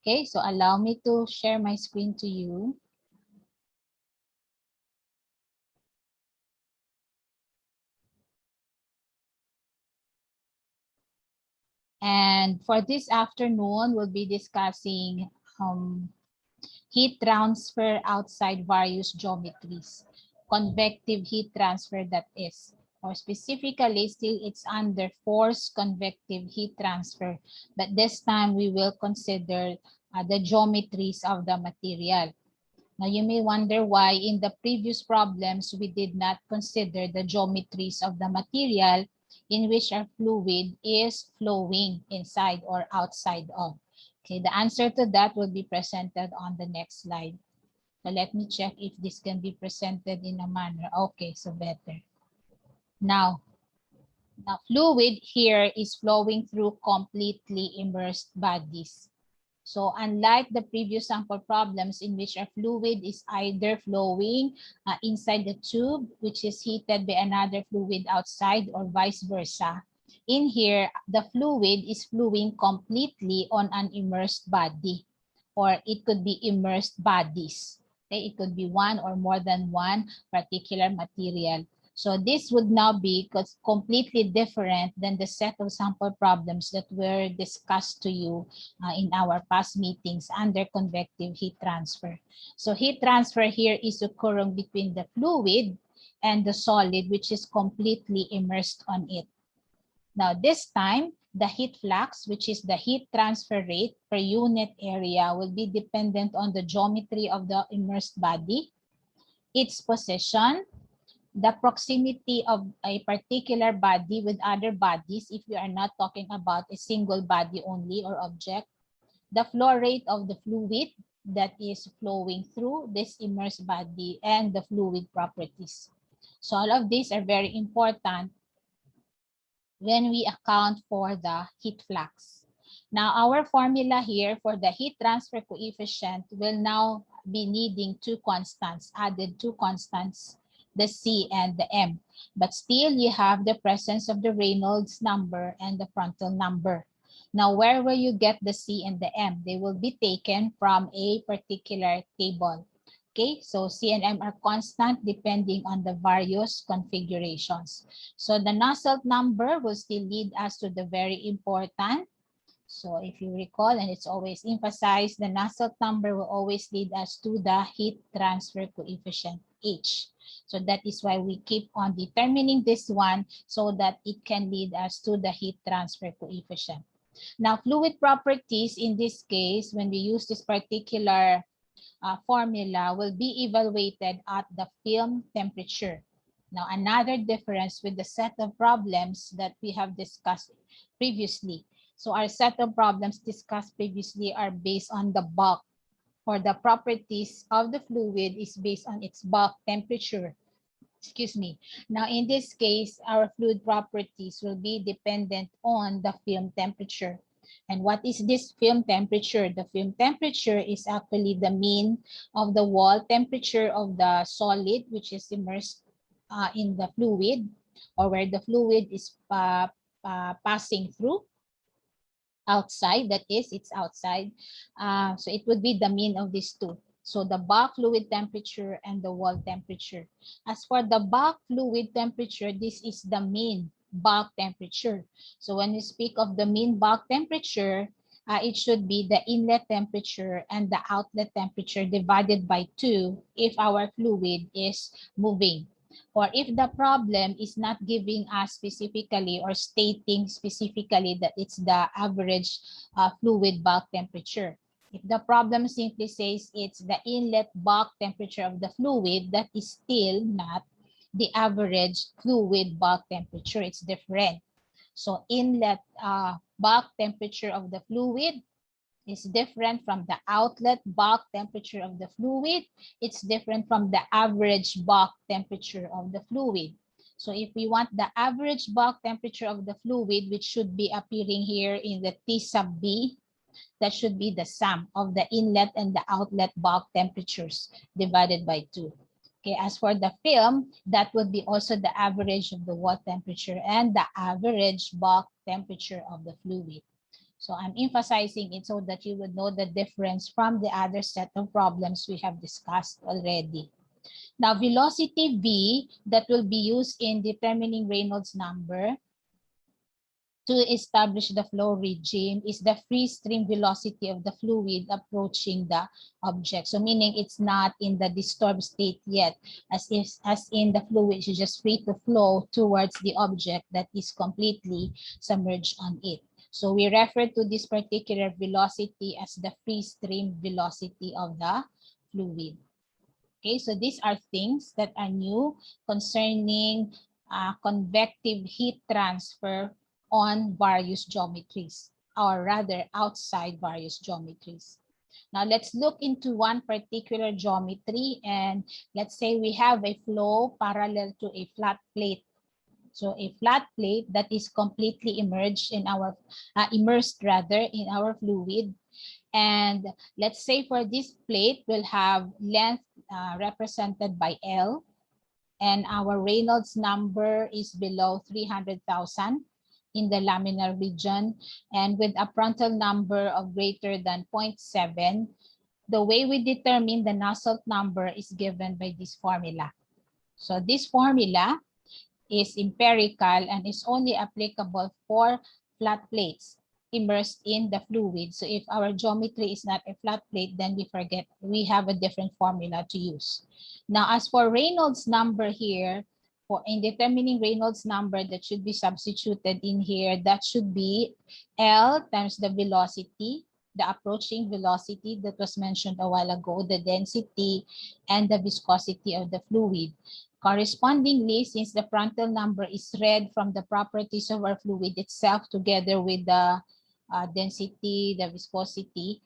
Okay, so allow me to share my screen to you. And for this afternoon, we'll be discussing heat transfer outside various geometries. Convective heat transfer, that is. Or specifically, still it's under forced convective heat transfer. But this time, we will consider the geometries of the material. Now, you may wonder why in the previous problems, we did not consider the geometries of the material in which our fluid is flowing inside or outside of. Okay, the answer to that will be presented on the next slide. So let me check if this can be presented in a manner. Okay, so better. Now, the fluid here is flowing through completely immersed bodies. So unlike the previous sample problems in which a fluid is either flowing inside the tube, which is heated by another fluid outside, or vice versa, in here, the fluid is flowing completely on an immersed body, or it could be immersed bodies. Okay? It could be one or more than one particular material. So this would now be completely different than the set of sample problems that were discussed to you in our past meetings under convective heat transfer. So heat transfer here is occurring between the fluid and the solid, which is completely immersed on it. Now this time, the heat flux, which is the heat transfer rate per unit area, will be dependent on the geometry of the immersed body, its position, the proximity of a particular body with other bodies, if we are not talking about a single body only or object, the flow rate of the fluid that is flowing through this immersed body, and the fluid properties. So all of these are very important when we account for the heat flux. Now, our formula here for the heat transfer coefficient will now be needing two constants, added two constants, the C and the M. But still, you have the presence of the Reynolds number and the Prandtl number. Now, where will you get the C and the M? They will be taken from a particular table. Okay, so C and M are constant depending on the various configurations. So the Nusselt number will still lead us to the very important. So if you recall, and it's always emphasized, the Nusselt number will always lead us to the heat transfer coefficient, H. So that is why we keep on determining this one so that it can lead us to the heat transfer coefficient. Now, fluid properties in this case, when we use this particular formula, will be evaluated at the film temperature. Now, another difference with the set of problems that we have discussed previously. So our set of problems discussed previously are based on the bulk, or the properties of the fluid is based on its bulk temperature. Excuse me. Now, in this case, our fluid properties will be dependent on the film temperature. And what is this film temperature? The film temperature is actually the mean of the wall temperature of the solid, which is immersed in the fluid, or where the fluid is passing through outside, that is, it's outside. So it would be the mean of these two. So the bulk fluid temperature and the wall temperature. As for the bulk fluid temperature, this is the mean bulk temperature. So when we speak of the mean bulk temperature, it should be the inlet temperature and the outlet temperature divided by 2 if our fluid is moving. Or if the problem is not giving us specifically or stating specifically that it's the average fluid bulk temperature. If the problem simply says it's the inlet bulk temperature of the fluid, that is still not the average fluid bulk temperature. It's different. So inlet bulk temperature of the fluid is different from the outlet bulk temperature of the fluid. It's different from the average bulk temperature of the fluid. So if we want the average bulk temperature of the fluid, which should be appearing here in the T sub B, that should be the sum of the inlet and the outlet bulk temperatures divided by 2. Okay, as for the film, that would be also the average of the wall temperature and the average bulk temperature of the fluid. So I'm emphasizing it so that you would know the difference from the other set of problems we have discussed already. Now, velocity V that will be used in determining Reynolds number to establish the flow regime is the free stream velocity of the fluid approaching the object. So meaning it's not in the disturbed state yet, as in the fluid is just free to flow towards the object that is completely submerged on it. So we refer to this particular velocity as the free stream velocity of the fluid. Okay, so these are things that are new concerning convective heat transfer on various geometries, or rather outside various geometries. Now let's look into one particular geometry, and let's say we have a flow parallel to a flat plate. So a flat plate that is completely immersed in our in our fluid. And let's say for this plate, we'll have length represented by L, and our Reynolds number is below 300,000 in the laminar region, and with a Prandtl number of greater than 0.7, the way we determine the Nusselt number is given by this formula. So this formula is empirical and is only applicable for flat plates immersed in the fluid. So if our geometry is not a flat plate, then we have a different formula to use. Now, as for Reynolds number here, in determining Reynolds number that should be substituted in here, that should be L times the velocity, the approaching velocity that was mentioned a while ago, the density, and the viscosity of the fluid. Correspondingly, since the Prandtl number is read from the properties of our fluid itself together with the density, the viscosity,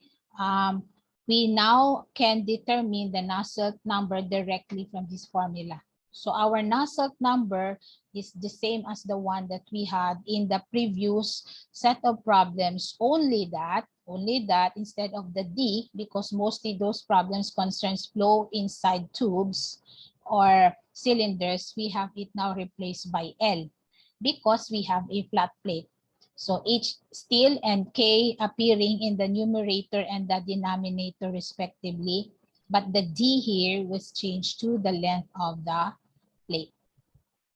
we now can determine the Nusselt number directly from this formula. So our Nusselt number is the same as the one that we had in the previous set of problems, only that instead of the D, because mostly those problems concerns flow inside tubes or cylinders, we have it now replaced by L because we have a flat plate. So H still and K appearing in the numerator and the denominator respectively, but the D here was changed to the length of the plate.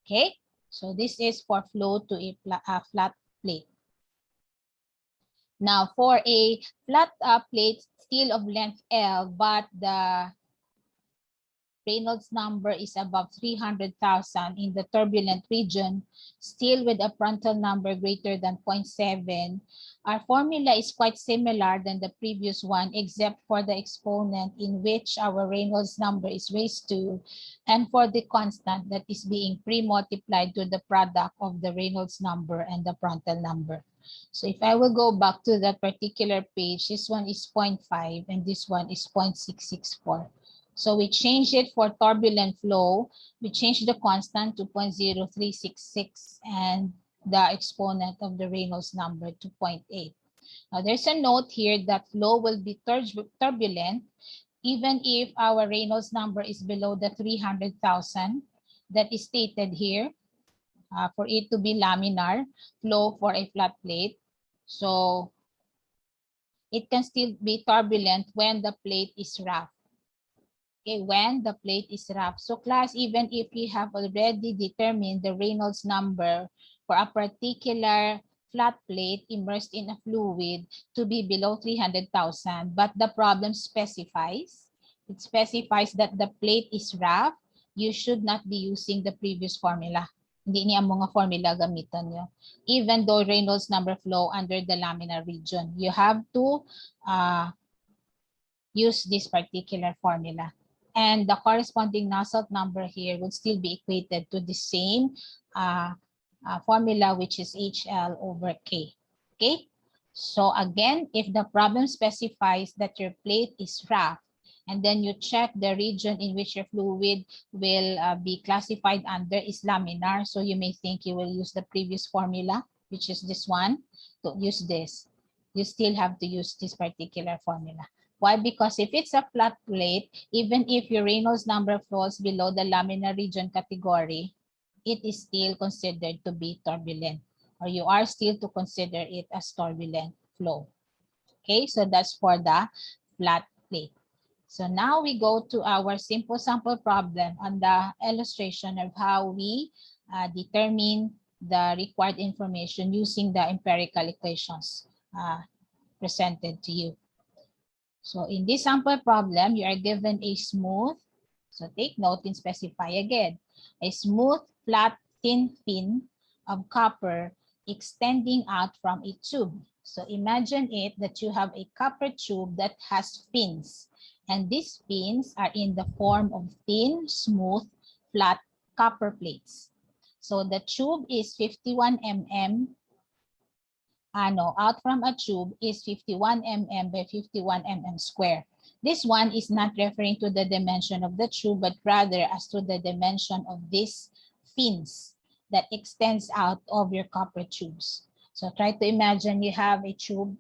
Okay, so this is for flow to a flat plate. Now for a flat plate still of length L, but the Reynolds number is above 300,000 in the turbulent region, still with a Prandtl number greater than 0.7. Our formula is quite similar than the previous one, except for the exponent in which our Reynolds number is raised to, and for the constant that is being pre-multiplied to the product of the Reynolds number and the Prandtl number. So if I will go back to that particular page, this one is 0.5 and this one is 0.664. So we change it for turbulent flow. We change the constant to 0.0366 and the exponent of the Reynolds number to 0.8. Now there's a note here that flow will be turbulent even if our Reynolds number is below the 300,000 that is stated here for it to be laminar flow for a flat plate. So it can still be turbulent when the plate is rough. Okay, when the plate is rough. So class, even if you have already determined the Reynolds number for a particular flat plate immersed in a fluid to be below 300,000, but the problem specifies, that the plate is rough, you should not be using the previous formula. Hindi niya mga formula gamitan nyo. Even though Reynolds number flow under the laminar region, you have to use this particular formula. And the corresponding Nusselt number here would still be equated to the same formula, which is HL over K. Okay, so again, if the problem specifies that your plate is rough, and then you check the region in which your fluid will be classified under is laminar, so you may think you will use the previous formula, which is this one, to use this. You still have to use this particular formula. Why? Because if it's a flat plate, even if your Reynolds number falls below the laminar region category, it is still considered to be turbulent, or you are still to consider it as turbulent flow. Okay, so that's for the flat plate. So now we go to our simple sample problem on the illustration of how we determine the required information using the empirical equations presented to you. So in this sample problem, you are given a smooth, so take note and specify again, a smooth, flat, thin fin of copper extending out from a tube. So imagine it that you have a copper tube that has fins, and these fins are in the form of thin, smooth, flat copper plates. So the tube is 51 mm out from a tube is 51 mm by 51 mm square. This one is not referring to the dimension of the tube, but rather as to the dimension of these fins that extends out of your copper tubes. So try to imagine you have a tube,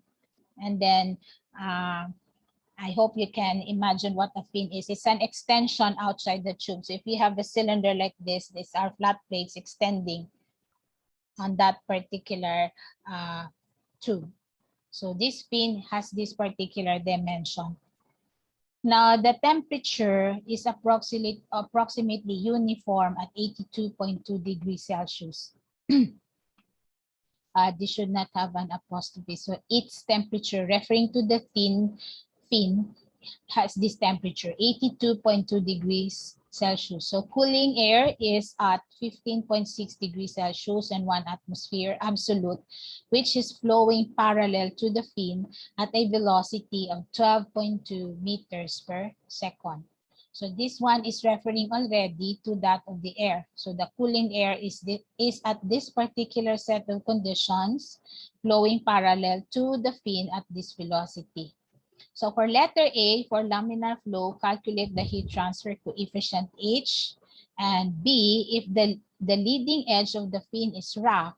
and then I hope you can imagine what a fin is. It's an extension outside the tube. So if you have a cylinder like this, these are flat plates extending on that particular tube. So this fin has this particular dimension. Now the temperature is approximately uniform at 82.2 degrees Celsius. This should not have an apostrophe. So its temperature, referring to the fin, has this temperature, 82.2 degrees Celsius. So cooling air is at 15.6 degrees Celsius and 1 atmosphere absolute, which is flowing parallel to the fin at a velocity of 12.2 meters per second. So this one is referring already to that of the air. So the cooling air is at this particular set of conditions flowing parallel to the fin at this velocity. So for letter A, for laminar flow, calculate the heat transfer coefficient H. And B, if the leading edge of the fin is rough,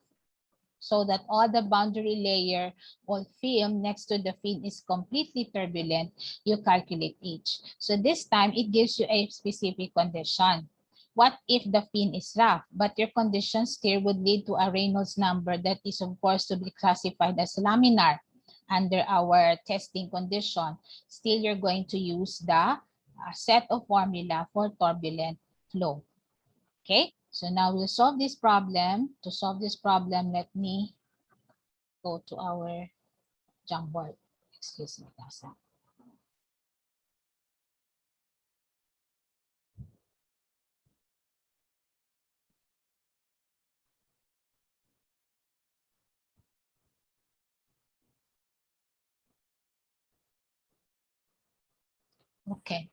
so that all the boundary layer or film next to the fin is completely turbulent, you calculate H. So this time, it gives you a specific condition. What if the fin is rough, but your conditions here would lead to a Reynolds number that is, of course, to be classified as laminar under our testing condition? Still, you're going to use the set of formula for turbulent flow. Okay, so now we'll solve this problem. To solve this problem, let me go to our Jamboard. Excuse me, Lasa. Okay.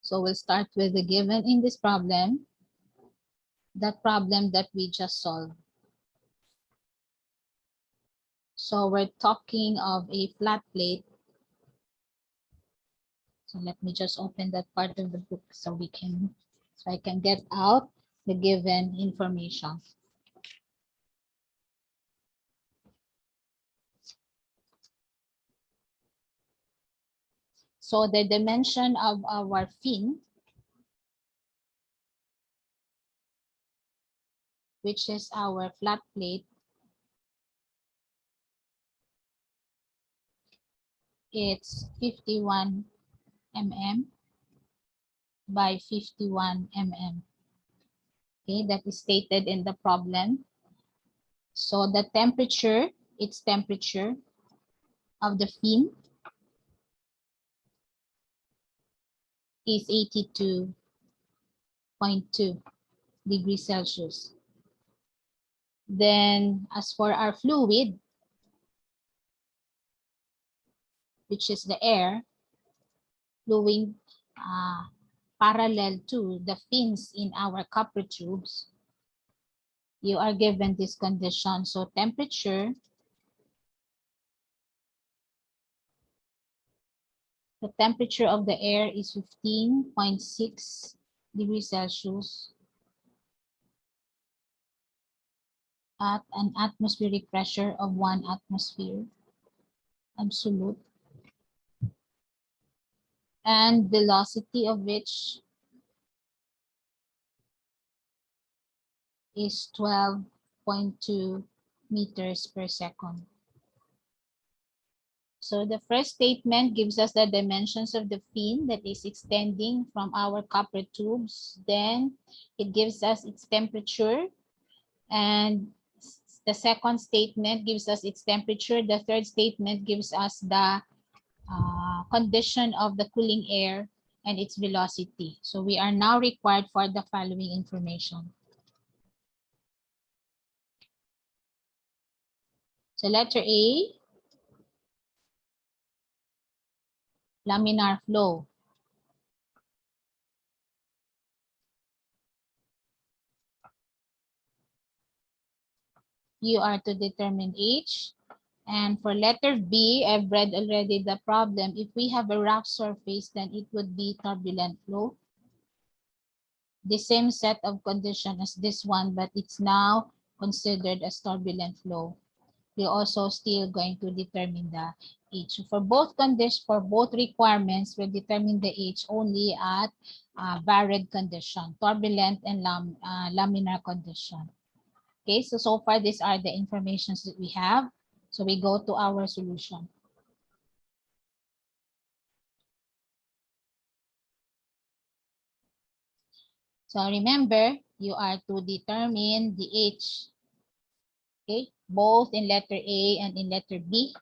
So we'll start with the given in this problem, that problem that we just solved. So we're talking of a flat plate. So let me just open that part of the book so I can get out the given information. So the dimension of our fin, which is our flat plate, it's 51 mm by 51 mm. Okay, that is stated in the problem. So the temperature, its temperature of the fin is 82.2 degrees Celsius. Then as for our fluid, which is the air flowing parallel to the fins in our copper tubes, you are given this condition. So temperature, the temperature of the air is 15.6 degrees Celsius at an atmospheric pressure of 1 atmosphere absolute, and velocity of which is 12.2 meters per second. So the first statement gives us the dimensions of the fin that is extending from our copper tubes. Then it gives us its temperature. And the second statement gives us its temperature. The third statement gives us the condition of the cooling air and its velocity. So we are now required for the following information. So letter A, laminar flow. You are to determine H. And for letter B, I've read already the problem. If we have a rough surface, then it would be turbulent flow. The same set of condition as this one, but it's now considered as turbulent flow. We're also still going to determine the H. For both conditions, for both requirements, we'll determine the H only at varied condition, turbulent and laminar condition. Okay, so far these are the informations that we have. So we go to our solution. So remember, you are to determine the H, okay, both in letter A and in letter B.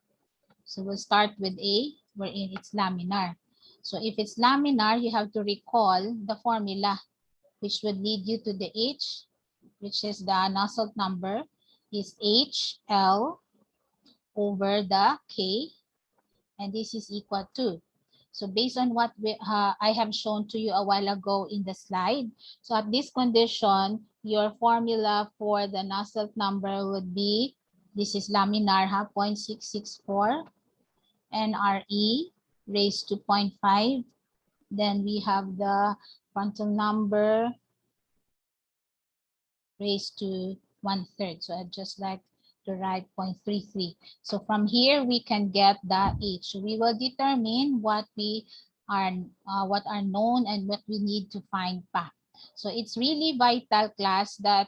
So we'll start with A, wherein it's laminar. So if it's laminar, you have to recall the formula, which would lead you to the H, which is the Nusselt number, is HL over the K, and this is equal to. So based on what I have shown to you a while ago in the slide, so at this condition, your formula for the Nusselt number would be, this is laminar, 0.664, NRE raised to 0.5. Then we have the Prandtl number raised to 1/3. So I'd just like to write 0.33. So from here we can get the H. We will determine what are known and what we need to find pa. So it's really vital, class, that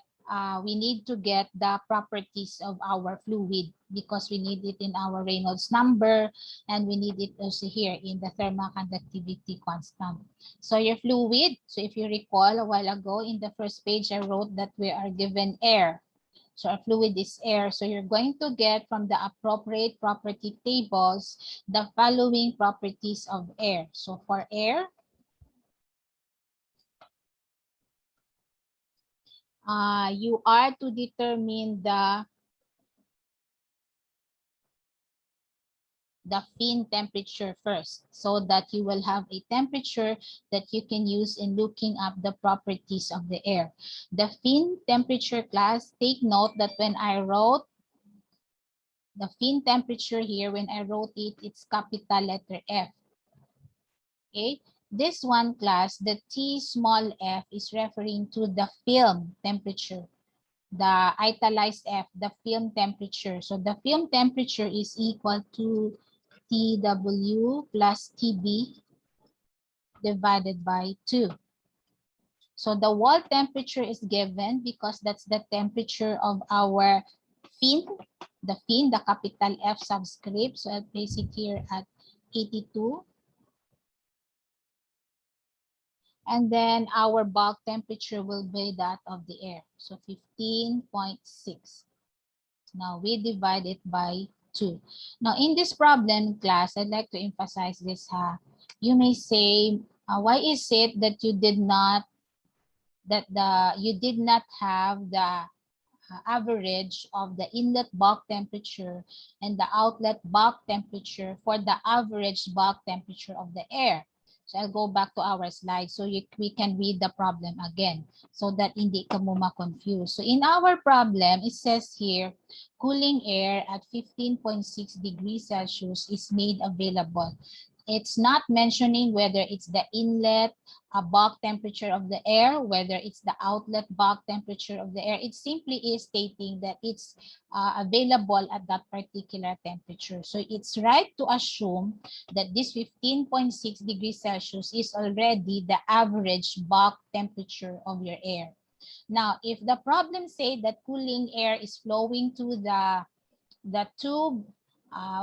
we need to get the properties of our fluid, because we need it in our Reynolds number, and we need it also here in the thermal conductivity constant. So your fluid, so if you recall a while ago in the first page, I wrote that we are given air. So our fluid is air. So you're going to get from the appropriate property tables the following properties of air. So for air, you are to determine the fin temperature first, so that you will have a temperature that you can use in looking up the properties of the air. The fin temperature, class, take note that when I wrote the fin temperature here, when I wrote it, it's capital letter F. Okay, this one, class, the T small f is referring to the film temperature. The italized F, the film temperature. So the film temperature is equal to TW plus TB divided by 2. So the wall temperature is given because that's the temperature of our fin, the capital F subscript. So I'll place it here at 82. And then our bulk temperature will be that of the air. So 15.6. Now we divide it by 2. Now in this problem, class, I'd like to emphasize this. You may say, why is it that you did not have the average of the inlet bulk temperature and the outlet bulk temperature for the average bulk temperature of the air? So I'll go back to our slide so we can read the problem again so that hindi ka mo ma-confuse. So in our problem, it says here, cooling air at 15.6 degrees Celsius is made available. It's not mentioning whether it's the inlet bulk temperature of the air, whether it's the outlet bulk temperature of the air. It simply is stating that it's available at that particular temperature. So it's right to assume that this 15.6 degrees Celsius is already the average bulk temperature of your air. Now, if the problem say that cooling air is flowing to the tube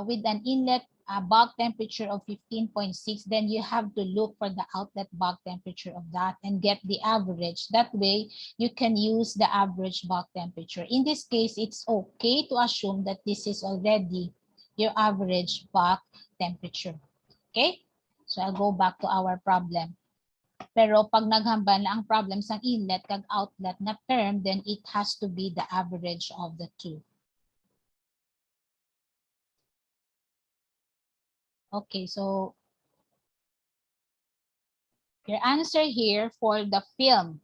with an inlet bulk temperature of 15.6, then you have to look for the outlet bulk temperature of that and get the average. That way, you can use the average bulk temperature. In this case, it's okay to assume that this is already your average bulk temperature. Okay? So I'll go back to our problem. Pero pag naghambal na ang problem sa inlet kag outlet na term, then it has to be the average of the two. Okay, so your answer here for the film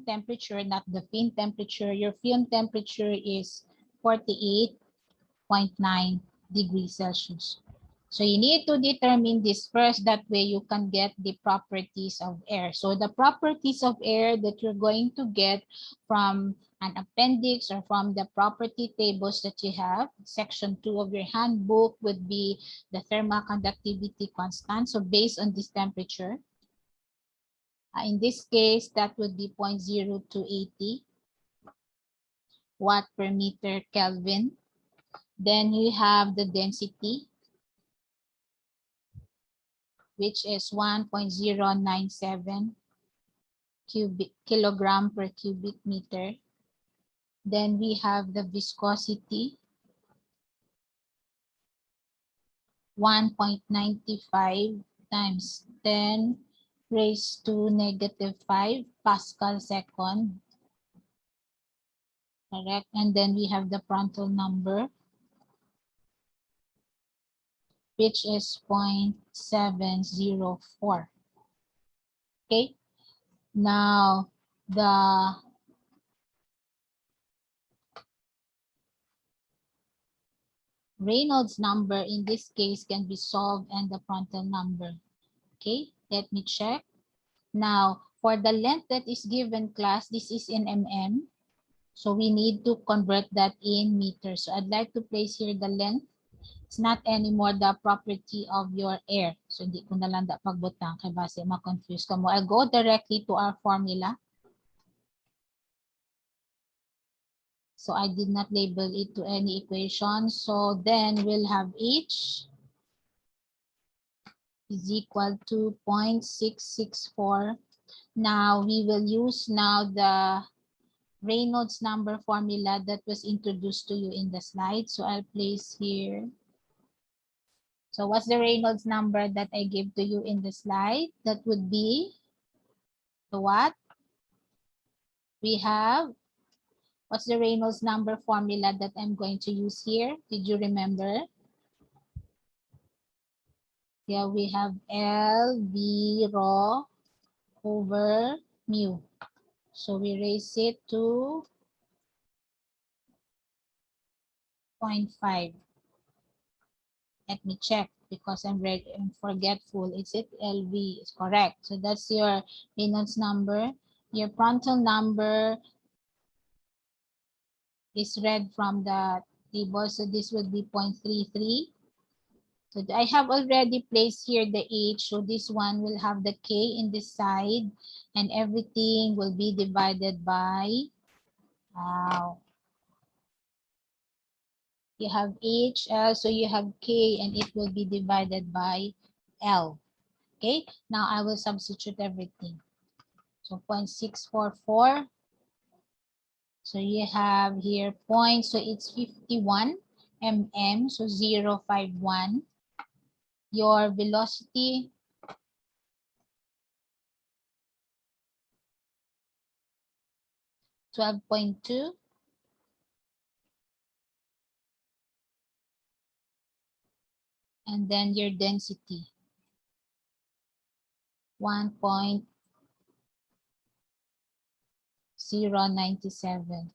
temperature, not the fin temperature, your film temperature is 48.9 degrees Celsius. So you need to determine this first, that way you can get the properties of air. So the properties of air that you're going to get from an appendix or from the property tables that you have, section 2 of your handbook, would be the thermal conductivity constant. So based on this temperature, in this case, that would be 0.0280 watt per meter Kelvin. Then you have the density, which is 1.097 kilogram per cubic meter. Then we have the viscosity, 1.95 times 10 raised to negative 5 Pascal second. Correct. And then we have the Prandtl number, which is 0.704. Okay. Now, the Reynolds number in this case can be solved, and the Prandtl number. Okay, let me check. Now, for the length that is given, class, this is in mm. So we need to convert that in meters. So I'd like to place here the length. It's not anymore the property of your air. So hindi ko nalanda pagbutang kay base ma-confuse ka mo. I'll go directly to our formula. So I did not label it to any equation. So then we'll have H is equal to 0.664. Now we will use now the Reynolds number formula that was introduced to you in the slide. So I'll place here. So what's the Reynolds number that I gave to you in the slide? That would be the what? We have, what's the Reynolds number formula that I'm going to use here? Did you remember? Yeah, we have L V rho over mu. So we raise it to 0.5. Let me check because I'm forgetful. Is it LV? It's correct. So that's your Reynolds number. Your Prandtl number is read from the table. So this would be 0.33. So I have already placed here the H. So this one will have the K in this side, and everything will be divided by, you have H, L, so you have K, and it will be divided by L. Okay, now I will substitute everything. So 0.644. So you have here point, so it's 51 mm, so 0.51. Your velocity, (12.2). And then your density, 1.097.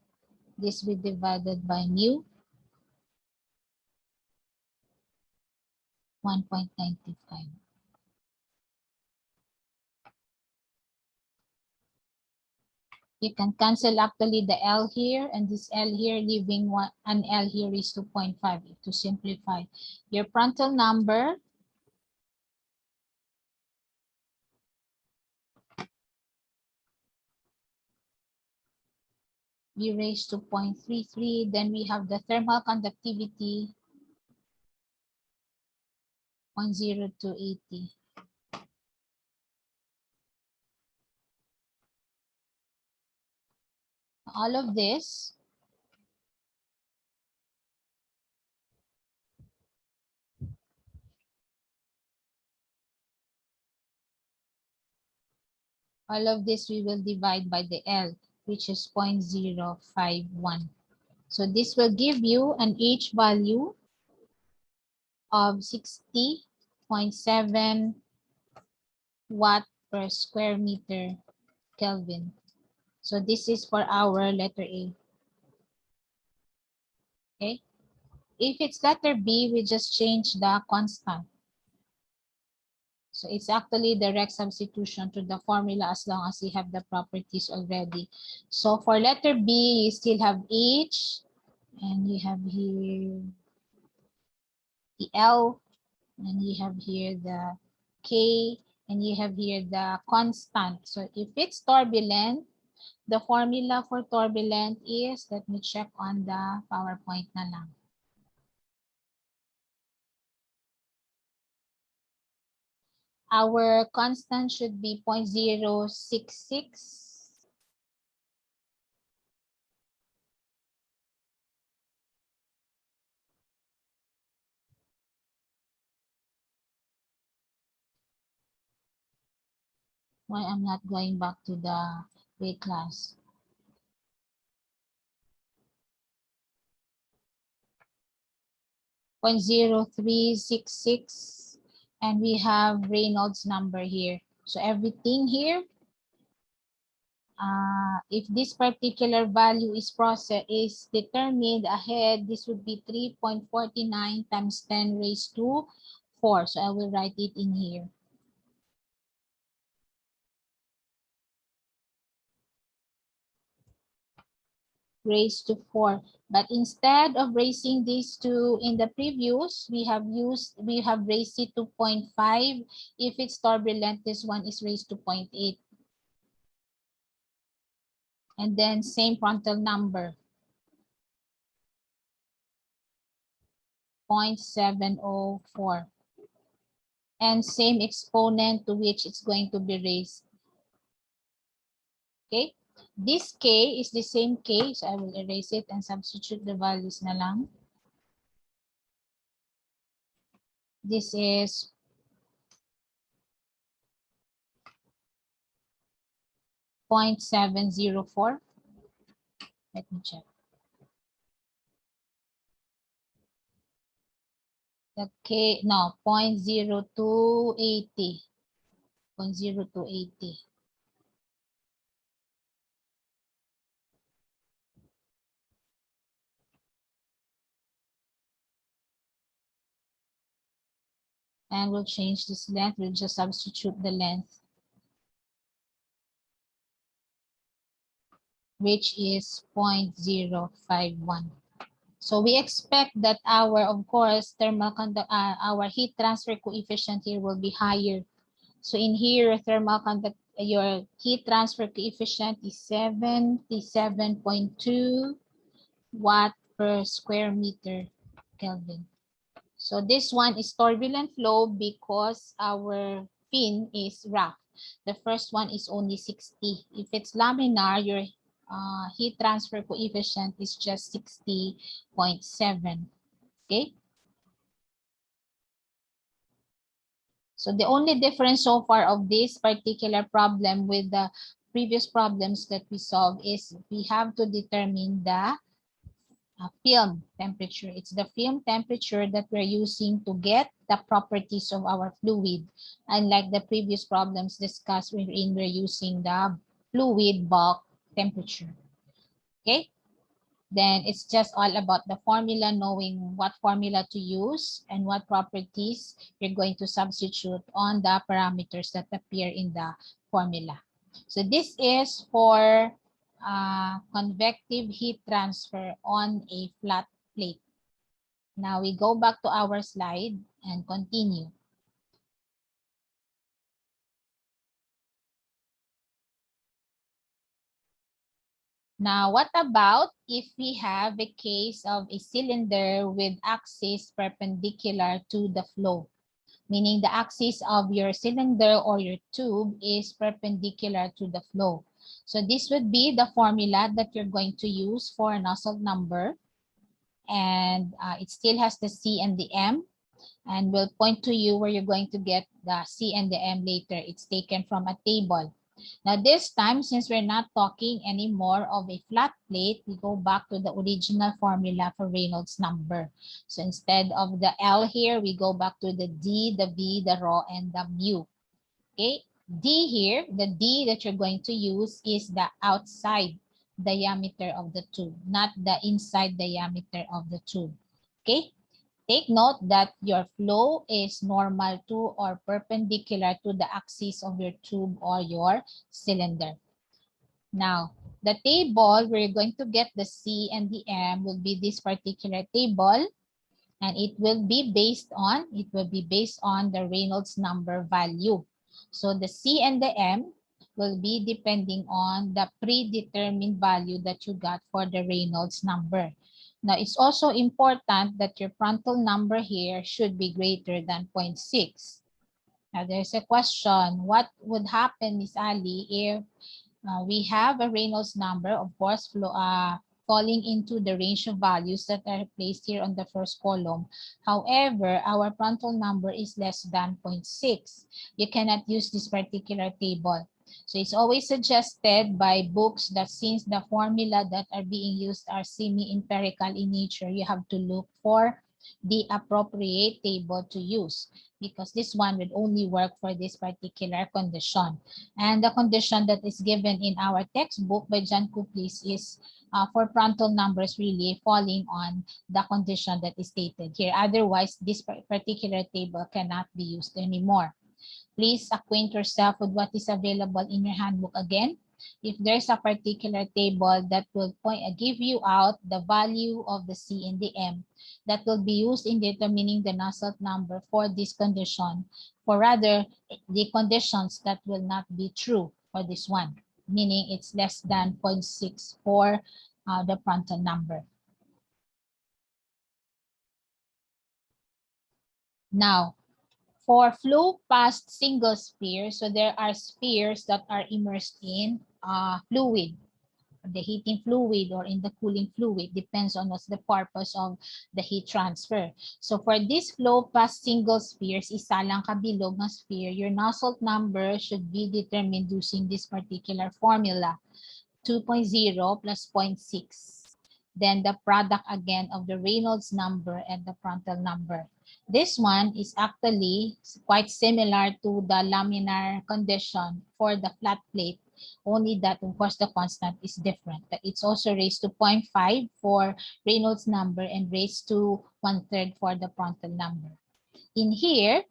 This will be divided by mu, 1.95. You can cancel actually the L here and this L here, leaving an L here is 2.5 to simplify. Your Prandtl number, B raised to 0.33. Then we have the thermal conductivity, 0.0280. All of this we will divide by the L, which is 0.051. So this will give you an H value of 60.7 watt per square meter Kelvin. So this is for our letter A. Okay. If it's letter B, we just change the constant. So it's actually direct substitution to the formula as long as you have the properties already. So for letter B, you still have H, and you have here the L, and you have here the K, and you have here the constant. So if it's turbulent, the formula for turbulent is, let me check on the PowerPoint na lang. Our constant should be 0.066. Why I'm not going back to the weight class? 0.0366, and we have Reynolds number here. So everything here, if this particular value is determined ahead, this would be 3.49 times 10 raised to 4. So I will write it in here. Raised to 4. But instead of raising these two in the previous, we have raised it to 0.5. If it's turbulent, this one is raised to 0.8. And then same frontal number, 0.704. And same exponent to which it's going to be raised. Okay? This K is the same K, so I will erase it and substitute the values na lang. This is 0.704. Let me check. The K, no, 0.0280. 0.0280. And we'll change this length. We'll just substitute the length, which is 0.051. So we expect that our, of course, our heat transfer coefficient here will be higher. So in here, your heat transfer coefficient is 77.2 watt per square meter Kelvin. So this one is turbulent flow because our fin is rough. The first one is only 60. If it's laminar, your heat transfer coefficient is just 60.7. Okay. So the only difference so far of this particular problem with the previous problems that we solved is we have to determine the film temperature. It's the film temperature that we're using to get the properties of our fluid. Unlike the previous problems discussed, wherein we're using the fluid bulk temperature. Okay? Then it's just all about the formula, knowing what formula to use and what properties you're going to substitute on the parameters that appear in the formula. So this is for convective heat transfer on a flat plate. Now we go back to our slide and continue. Now, what about if we have a case of a cylinder with axis perpendicular to the flow? Meaning the axis of your cylinder or your tube is perpendicular to the flow. So this would be the formula that you're going to use for Nusselt number. And it still has the C and the M. And we'll point to you where you're going to get the C and the M later. It's taken from a table. Now this time, since we're not talking anymore of a flat plate, we go back to the original formula for Reynolds number. So instead of the L here, we go back to the D, the V, the rho, and the mu. Okay, D here, the D that you're going to use is the outside diameter of the tube, not the inside diameter of the tube. Okay, take note that your flow is normal to or perpendicular to the axis of your tube or your cylinder. Now, the table where you're going to get the C and the M will be this particular table, and it will be based on the Reynolds number value. So the C and the M will be depending on the predetermined value that you got for the Reynolds number. Now, it's also important that your Prandtl number here should be greater than 0.6. Now, there's a question. What would happen, Miss Ali, if we have a Reynolds number, of course, falling into the range of values that are placed here on the first column. However, our Prandtl number is less than 0.6. You cannot use this particular table. So it's always suggested by books that since the formula that are being used are semi-empirical in nature, you have to look for the appropriate table to use, because this one would only work for this particular condition. And the condition that is given in our textbook by John Kuplis is for Prandtl numbers really falling on the condition that is stated here. Otherwise, this particular table cannot be used anymore. Please acquaint yourself with what is available in your handbook again. If there's a particular table that will give you out the value of the C and the M, that will be used in determining the Nusselt number for this condition, or rather the conditions that will not be true for this one, meaning it's less than 0.6 for the Prandtl number. Now, for flow past single sphere, so there are spheres that are immersed in fluid, the heating fluid or in the cooling fluid, depends on what's the purpose of the heat transfer. So for this flow past single spheres, isa lang kabilog ng sphere, your Nusselt number should be determined using this particular formula, 2.0 plus 0.6. Then the product again of the Reynolds number and the Prandtl number. This one is actually quite similar to the laminar condition for the flat plate, only that of course the constant is different. It's also raised to 0.5 for Reynolds number and raised to 1/3 for the Prandtl number. In here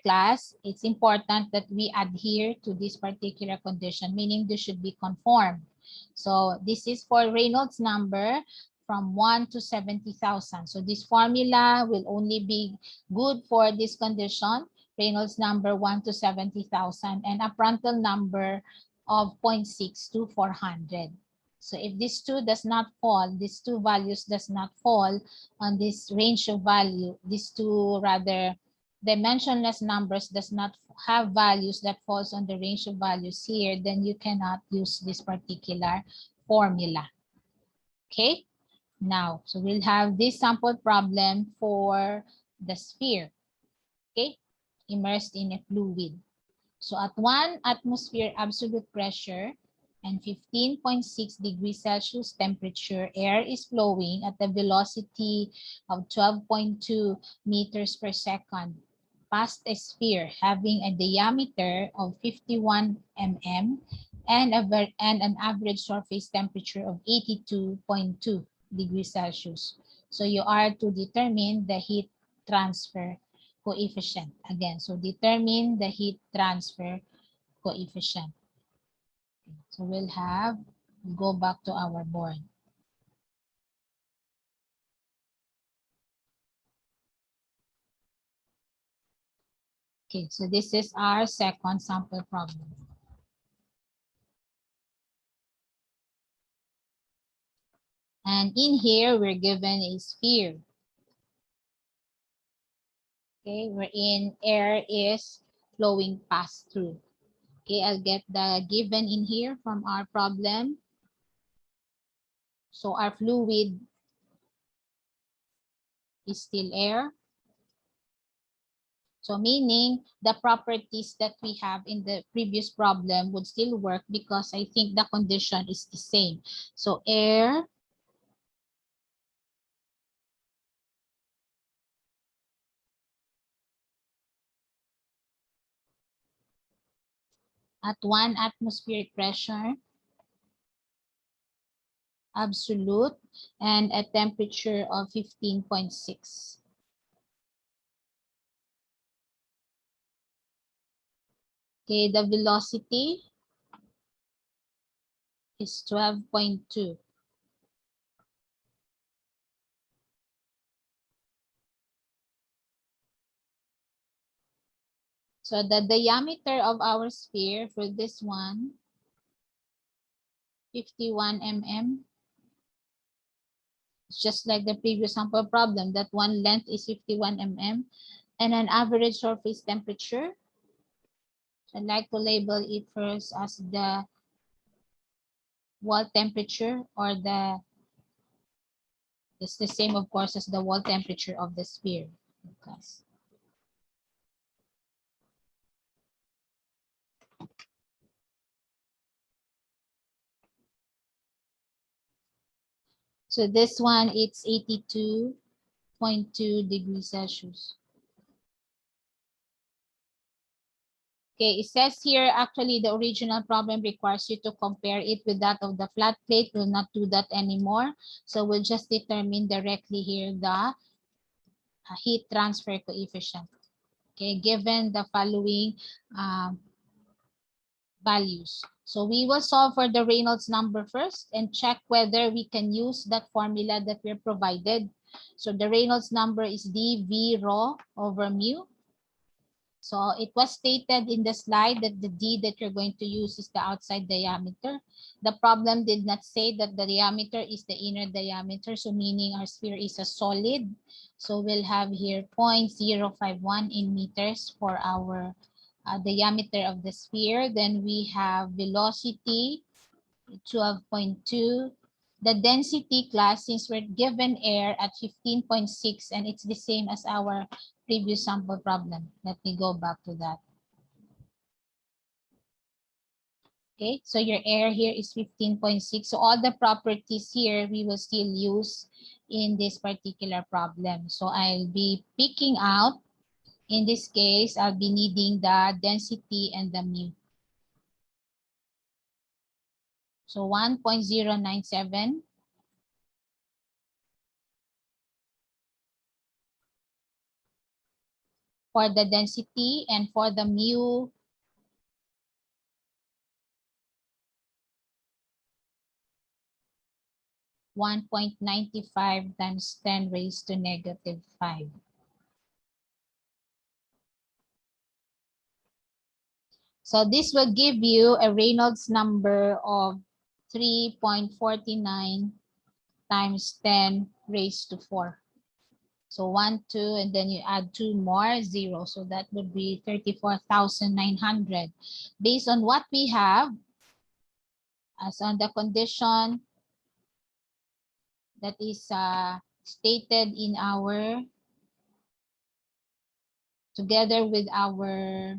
class, it's important that we adhere to this particular condition, meaning this should be conformed. So this is for Reynolds number from 1 to 70,000. So this formula will only be good for this condition, Reynolds number 1 to 70,000, and a Prandtl number of 0.6 to 400. So if these two does not fall, these two values does not fall on this range of value, these two rather dimensionless numbers does not have values that falls on the range of values here, then you cannot use this particular formula. Okay, now, so we'll have this sample problem for the sphere, okay, immersed in a fluid. So at 1 atmosphere absolute pressure and 15.6 degrees Celsius temperature, air is flowing at the velocity of 12.2 meters per second past a sphere having a diameter of 51 mm and an average surface temperature of 82.2 degrees Celsius. So you are to determine the heat transfer coefficient again. So determine the heat transfer coefficient. So we'll go back to our board. Okay, so this is our second sample problem. And in here, we're given a sphere. Okay, wherein air is flowing past through. Okay, I'll get the given in here from our problem. So our fluid is still air. So meaning the properties that we have in the previous problem would still work because I think the condition is the same. So air at 1 atmospheric pressure, absolute, and a temperature of 15.6. Okay, the velocity is 12.2. So the diameter of our sphere for this one, 51 mm. It's just like the previous sample problem, that one length is 51 mm. And an average surface temperature, I'd like to label it first as the wall temperature, or it's the same, of course, as the wall temperature of the sphere. Because so this one, it's 82.2 degrees Celsius. Okay, it says here, actually, the original problem requires you to compare it with that of the flat plate. We'll not do that anymore. So we'll just determine directly here the heat transfer coefficient. Okay, given the following values. So we will solve for the Reynolds number first and check whether we can use that formula that we're provided. So the Reynolds number is dV rho over mu. So it was stated in the slide that the D that you're going to use is the outside diameter. The problem did not say that the diameter is the inner diameter, so meaning our sphere is a solid. So we'll have here 0.051 in meters for our diameter of the sphere. Then we have velocity, 12.2. The density class, since we're given air at 15.6, and it's the same as our previous sample problem. Let me go back to that. Okay, so your air here is 15.6. So all the properties here we will still use in this particular problem. So I'll be picking out, in this case, I'll be needing the density and the mu. So 1.097 for the density, and for the mu, 1.95 times 10 raised to negative 5. So this will give you a Reynolds number of 3.49 times 10 raised to 4. So 1, 2, and then you add 2 more, 0. So that would be 34,900. Based on what we have, as on the condition that is stated in our, together with our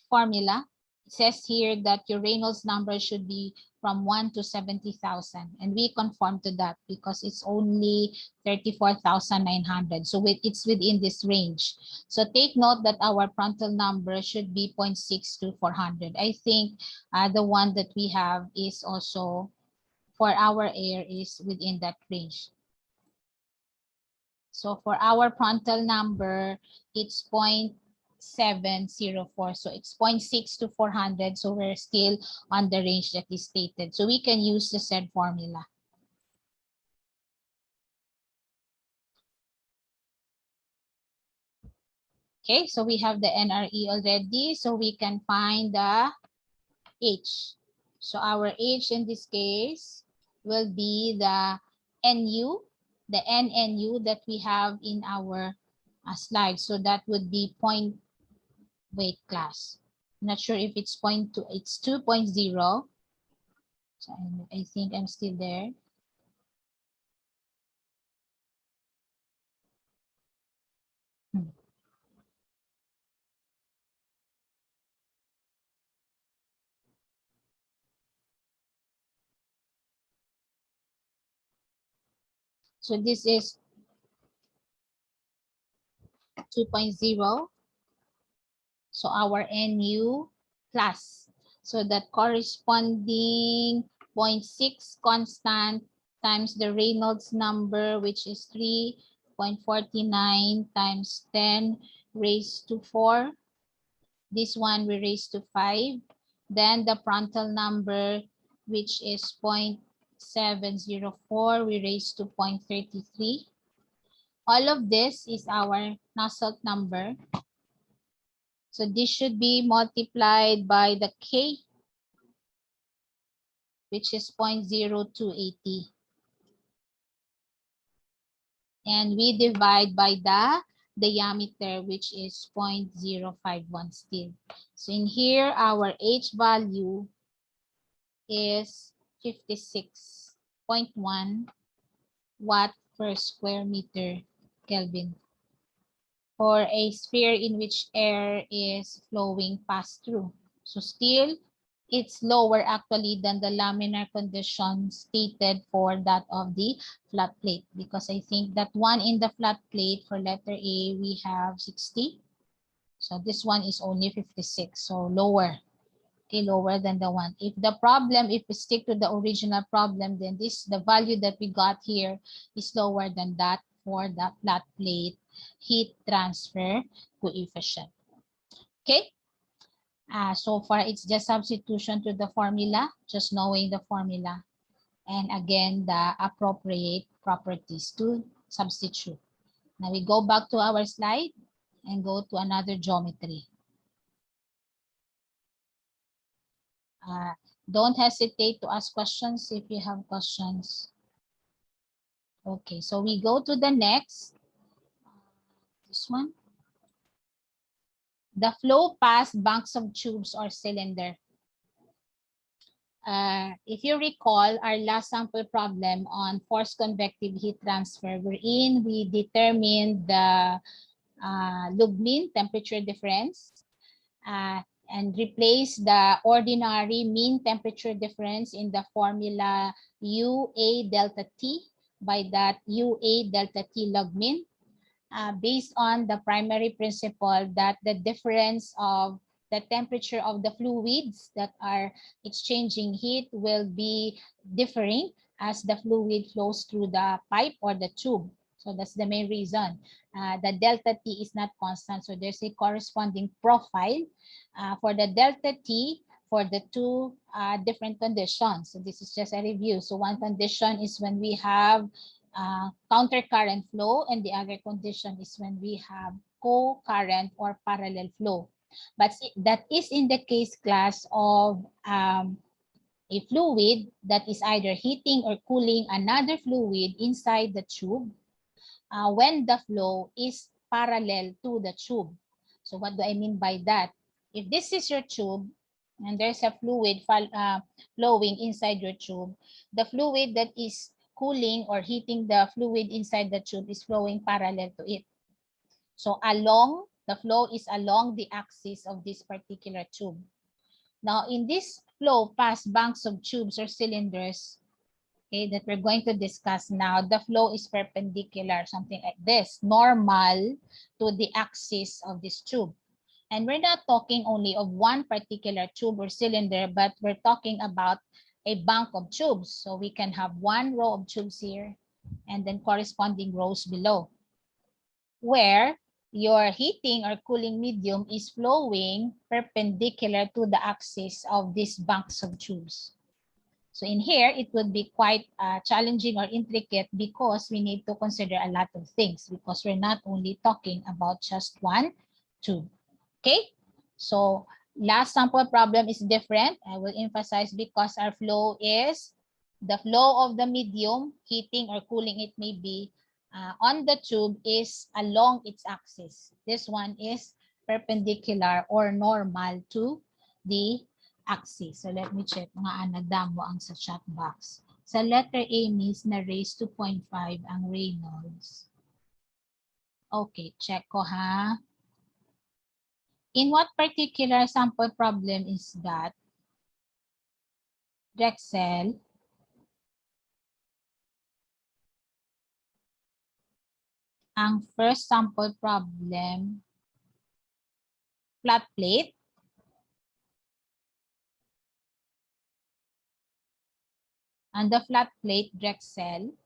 formula, it says here that your Reynolds number should be from 1 to 70,000. And we conform to that because it's only 34,900. So it's within this range. So take note that our Prandtl number should be 0.6 to 400. I think the one that we have is also, for our air, is within that range. So for our Prandtl number, it's 0.704. So it's 0.6 to 400. So we're still on the range that is stated. So we can use the said formula. Okay, so we have the NRE already. So we can find the H. So our H in this case will be the NU, the NNU that we have in our slide. So that would be point, wait class. I'm not sure if it's point two, it's 2.0. So I think I'm still there. So this is 2.0. So our NU plus. So that corresponding 0.6 constant times the Reynolds number, which is 3.49 times 10 raised to 4. This one we raise to 5. Then the Prandtl number, which is 0.704, we raise to 0.33. All of this is our Nusselt number. So this should be multiplied by the K, which is 0.0280. And we divide by the diameter, which is 0.051 still. So in here, our H value is 56.1 watt per square meter Kelvin for a sphere in which air is flowing past through. So still, it's lower actually than the laminar condition stated for that of the flat plate, because I think that one in the flat plate for letter A, we have 60. So this one is only 56, so lower. Okay, lower than the one. If the problem, if we stick to the original problem, then the value that we got here is lower than that for the flat plate heat transfer coefficient. Okay. So far, it's just substitution to the formula, just knowing the formula. And again, the appropriate properties to substitute. Now we go back to our slide and go to another geometry. Don't hesitate to ask questions if you have questions. Okay, so we go to the next. This one. The flow past banks of tubes or cylinder. If you recall our last sample problem on forced convective heat transfer, wherein we determined the log mean temperature difference and replace the ordinary mean temperature difference in the formula UA delta T by that UA delta T log mean. Based on the primary principle that the difference of the temperature of the fluids that are exchanging heat will be differing as the fluid flows through the pipe or the tube. So that's the main reason. The delta T is not constant, so there's a corresponding profile for the delta T for the two different conditions. So this is just a review. So one condition is when we have counter current flow, and the other condition is when we have co-current or parallel flow. But that is in the case class of a fluid that is either heating or cooling another fluid inside the tube when the flow is parallel to the tube. So what do I mean by that? If this is your tube and there's a fluid flowing inside your tube, the fluid that is cooling or heating the fluid inside the tube is flowing parallel to it. So the flow is along the axis of this particular tube. Now in this flow past banks of tubes or cylinders, okay, that we're going to discuss now, the flow is perpendicular, something like this, normal to the axis of this tube. And we're not talking only of one particular tube or cylinder, but we're talking about a bank of tubes. So we can have one row of tubes here and then corresponding rows below, where your heating or cooling medium is flowing perpendicular to the axis of these banks of tubes. So in here, it would be quite challenging or intricate because we need to consider a lot of things, because we're not only talking about just one tube. Okay, so Last sample problem is different. I will emphasize because our flow is the flow of the medium, heating or cooling it may be, on the tube is along its axis. This one is perpendicular or normal to the axis. So let me check mga nagdamo ang sa chat box. Sa letter A, miss, na raised to 0.5 ang Reynolds. Okay, check ko ha. In what particular sample problem is that? Drexel. Ang first sample problem, flat plate. And the flat plate, Drexel.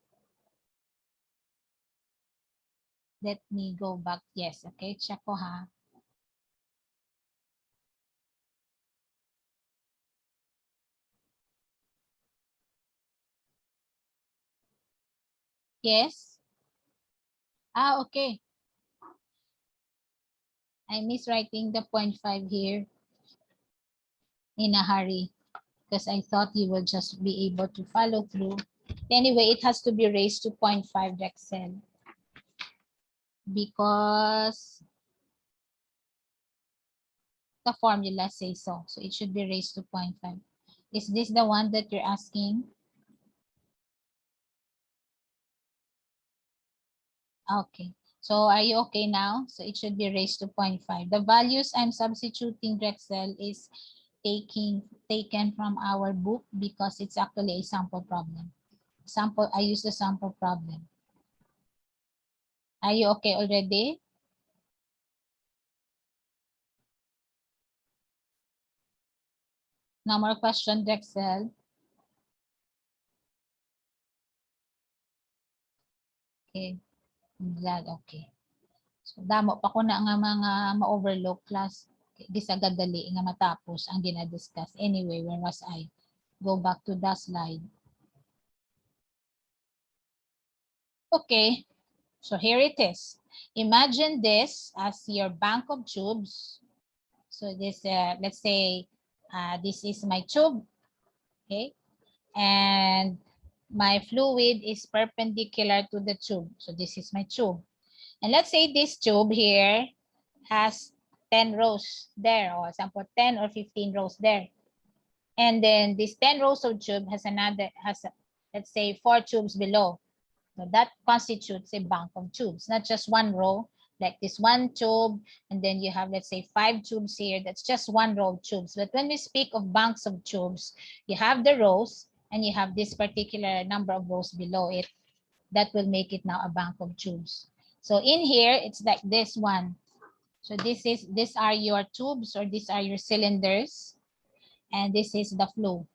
Let me go back. Yes, okay, check ko ha. Yes. Okay. I miss writing the 0.5 here in a hurry because I thought you will just be able to follow through. Anyway, it has to be raised to 0.5 Drexel because the formula says so. So it should be raised to 0.5. Is this the one that you're asking? Okay. So are you okay now? So it should be raised to 0.5. The values I'm substituting, Drexel, is taken from our book because it's actually a sample problem. I use the sample problem. Are you okay already? No more question, Drexel. Okay. I'm glad. Okay. So damo pa ko na nga mga ma-overlook class. Gisagad dali nga matapos ang dinadiscuss. Anyway, where was I? Go back to the slide. Okay. So here it is. Imagine this as your bank of tubes. So this, let's say, this is my tube, okay? And my fluid is perpendicular to the tube. So this is my tube. And let's say this tube here has 10 rows there, or example 10 or 15 rows there. And then this 10 rows of tube has let's say 4 tubes below. So that constitutes a bank of tubes, not just one row, like this one tube, and then you have, let's say, 5 tubes here. That's just one row of tubes. But when we speak of banks of tubes, you have the rows, and you have this particular number of rows below it. That will make it now a bank of tubes. So in here, it's like this one. So these are your tubes, or these are your cylinders, and this is the flow.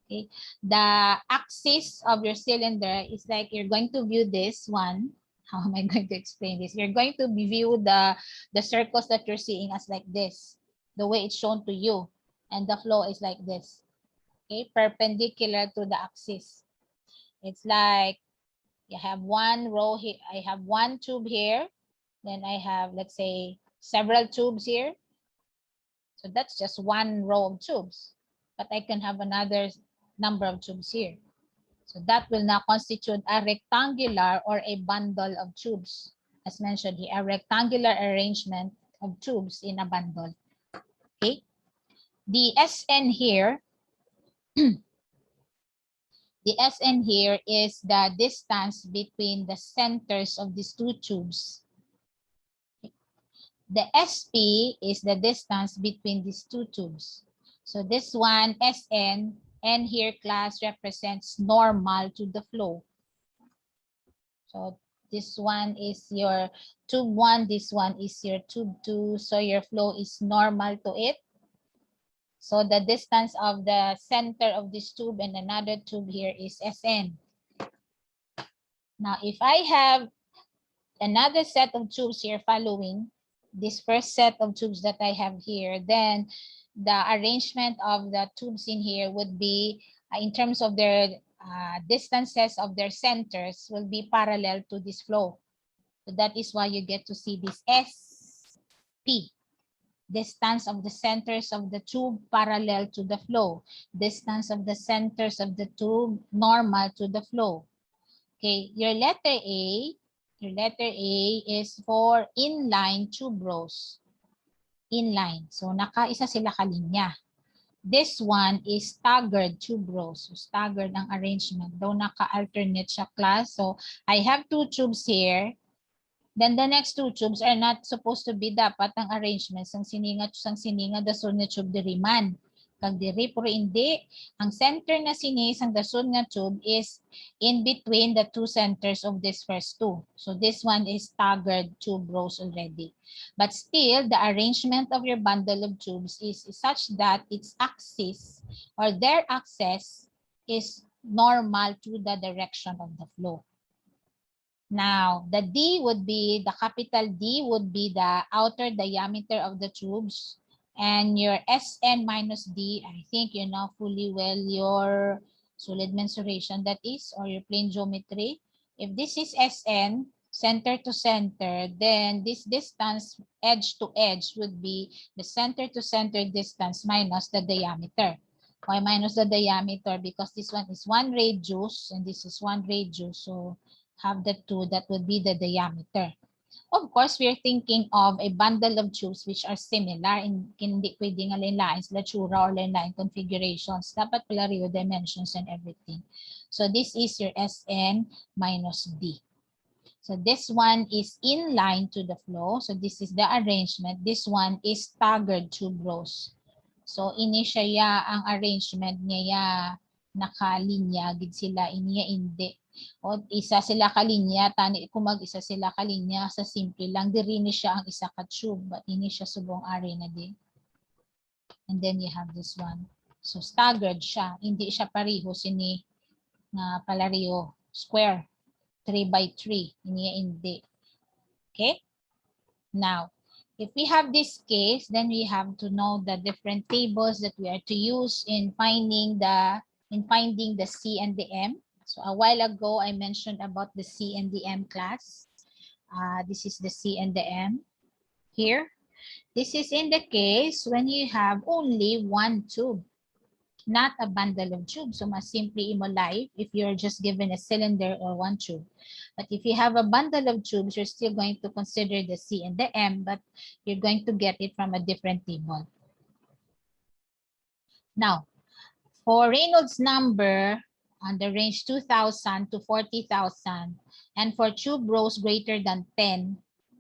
Okay, the axis of your cylinder is like you're going to view this one. How am I going to explain this? You're going to view the circles that you're seeing as like this, the way it's shown to you, and the flow is like this. Okay, perpendicular to the axis. It's like you have one row here. I have one tube here. Then I have, let's say, several tubes here. So that's just one row of tubes. But I can have another number of tubes here. So that will now constitute a rectangular or a bundle of tubes. As mentioned here, a rectangular arrangement of tubes in a bundle. Okay. The SN here, the SN here is the distance between the centers of these two tubes. The SP is the distance between these two tubes. So this one, SN, N here class represents normal to the flow. So this one is your tube 1, this one is your tube 2. So your flow is normal to it. So the distance of the center of this tube and another tube here is SN. Now, if I have another set of tubes here following this first set of tubes that I have here, then the arrangement of the tubes in here would be, in terms of their distances of their centers, will be parallel to this flow. So that is why you get to see this SP. Distance of the centers of the tube parallel to the flow. Distance of the centers of the tube normal to the flow. Okay, your letter A is for inline tube rows. Inline. So, nakaisa sila kalinya. This one is staggered tube rows. So, staggered ang arrangement. Though naka-alternate siya class. So, I have two tubes here. Then the next two tubes are not supposed to be dapat ang arrangements sang sininga dasun nga tube diri man. Kag diri pero hindi. Ang center na sini sang dasun nga tube is in between the two centers of this first two. So this one is staggered tube rows already. But still, the arrangement of your bundle of tubes is such that its axis or their axis is normal to the direction of the flow. Now, the D would be, the capital D would be the outer diameter of the tubes. And your SN minus D, I think you know fully well your solid mensuration that is, or your plane geometry. If this is SN, center to center, then this distance edge to edge would be the center to center distance minus the diameter. Why minus the diameter? Because this one is 1 radius and this is 1 radius. So have the two, that would be the diameter. Of course, we're thinking of a bundle of tubes which are similar. Hindi pwedeng lain-lain sila tsura or lain-lain configurations. Dapat pala real dimensions and everything. So this is your SN minus D. So this one is inline to the flow. So this is the arrangement. This one is staggered tube rows. So ini siya ang arrangement niya nakalinya gid sila, iniya hindi. O isa sila kalinya, tani kung mag-isa sila kalinya sa simple lang, diri ni siya ang isa ka tube, but ini siya subong ari na di. And then you have this one. So staggered siya, hindi siya pareho sini na palareho square 3 by 3, iniya hindi. Okay? Now, if we have this case, then we have to know the different tables that we are to use in finding the C and the M. So a while ago, I mentioned about the C and the M class. This is the C and the M here. This is in the case when you have only one tube, not a bundle of tubes. So mas simply imo life if you're just given a cylinder or one tube. But if you have a bundle of tubes, you're still going to consider the C and the M, but you're going to get it from a different table. Now, for Reynolds number on the range 2,000 to 40,000, and for tube rows greater than 10,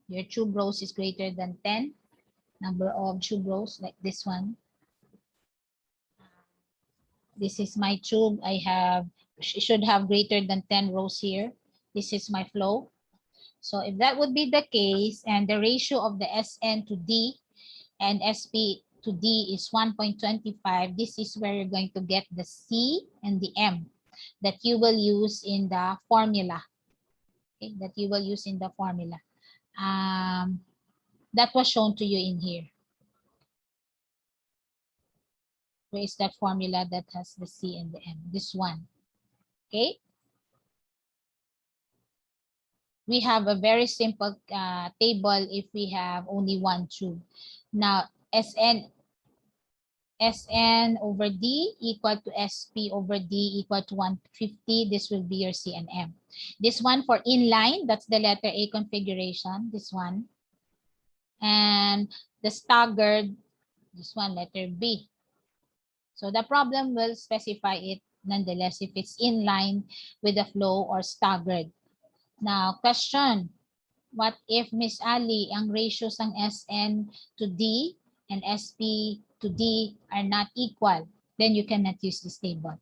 your tube rows is greater than 10, number of tube rows like this one. This is my tube. I should have greater than 10 rows here. This is my flow. So if that would be the case, and the ratio of the SN to D and SP to D is 1.25, this is where you're going to get the C and the M that you will use in the formula. Okay, that you will use in the formula. That was shown to you in here. Where is that formula that has the C and the M? This one. Okay. We have a very simple table if we have only one tube. Now, SN over D equal to SP over D equal to 150. This will be your C and M. This one for inline, that's the letter A configuration, this one. And the staggered, this one, letter B. So the problem will specify it nonetheless if it's inline with the flow or staggered. Now, question, what if Miss Ali, ang ratios ng SN to D and SP to D are not equal? Then you cannot use this table.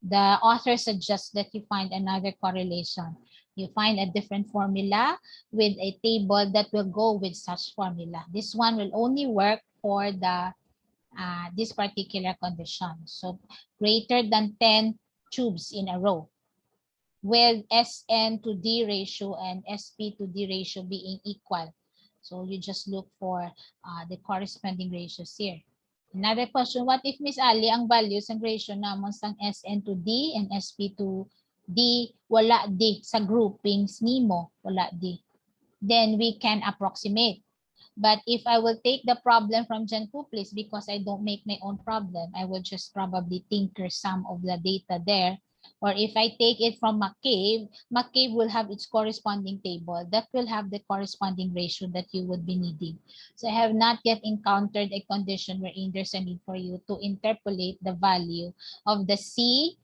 The author suggests that you find another correlation. You find a different formula with a table that will go with such formula. This one will only work for the this particular condition. So greater than 10 tubes in a row, with SN to D ratio and SP to D ratio being equal. So you just look for the corresponding ratios here. Another question, what if Miss Ali, ang values ng ratio namon sang SN to D and SP to D, wala D sa groupings nimo, wala D. Then we can approximate. But if I will take the problem from Jan Kuplis, because I don't make my own problem, I will just probably tinker some of the data there. Or if I take it from McCabe will have its corresponding table that will have the corresponding ratio that you would be needing. So I have not yet encountered a condition wherein there's a need for you to interpolate the value of the C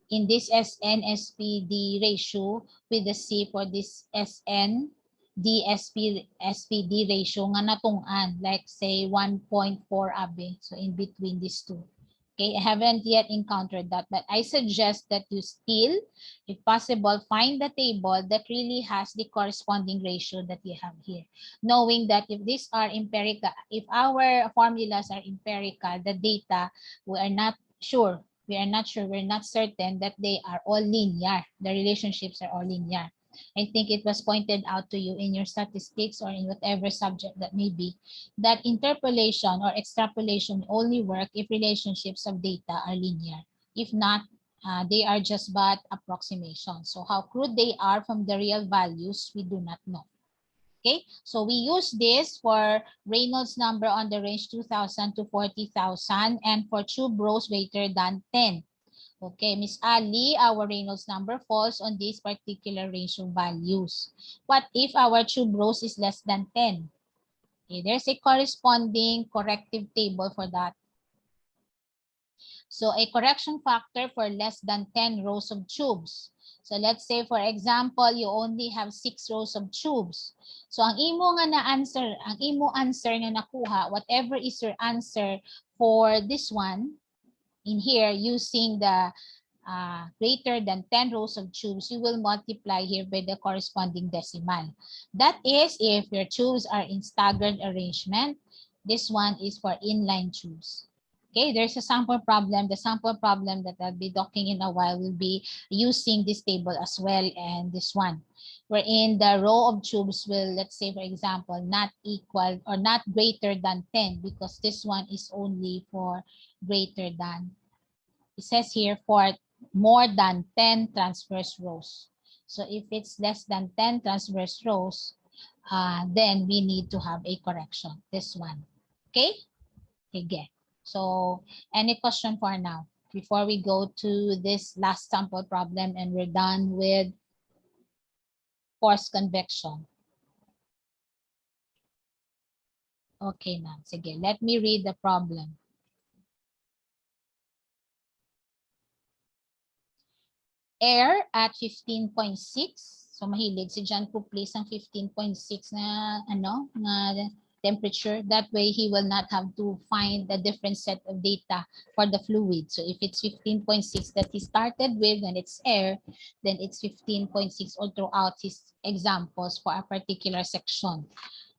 in this SN-SPD ratio with the C for this SN DSP-SPD ratio nga natungan, like say 1.4 abe. So in between these two. Okay, I haven't yet encountered that, but I suggest that you still, if possible, find the table that really has the corresponding ratio that you have here. Knowing that if these are empirical, if our formulas are empirical, the data, we are not sure, we're not certain that they are all linear. The relationships are all linear. I think it was pointed out to you in your statistics or in whatever subject that may be, that interpolation or extrapolation only work if relationships of data are linear. If not, they are just but approximations. So how crude they are from the real values, we do not know. Okay, so we use this for Reynolds number on the range 2,000 to 40,000 and for tube rows greater than 10. Okay, Miss Ali, our Reynolds number falls on this particular range of values. What if our tube rows is less than 10? Okay, there's a corresponding corrective table for that. So a correction factor for less than 10 rows of tubes. So let's say, for example, you only have 6 rows of tubes. So ang imo answer nga nakuha, whatever is your answer for this one, in here, using the greater than 10 rows of tubes, you will multiply here by the corresponding decimal. That is if your tubes are in staggered arrangement. This one is for inline tubes. Okay, there's a sample problem. The sample problem that I'll be talking in a while will be using this table as well and this one, wherein the row of tubes will, let's say, for example, not equal or not greater than 10, because this one is only for greater than, it says here, for more than 10 transverse rows. So if it's less than 10 transverse rows, then we need to have a correction, this one. Okay? Again. So any question for now before we go to this last sample problem and we're done with forced convection? Okay, ma'am. Sige, let me read the problem. Air at 15.6. So mahilig si John po please ang 15.6 na temperature. That way he will not have to find a different set of data for the fluid. So if it's 15.6 that he started with and it's air, then it's 15.6 all throughout his examples for a particular section.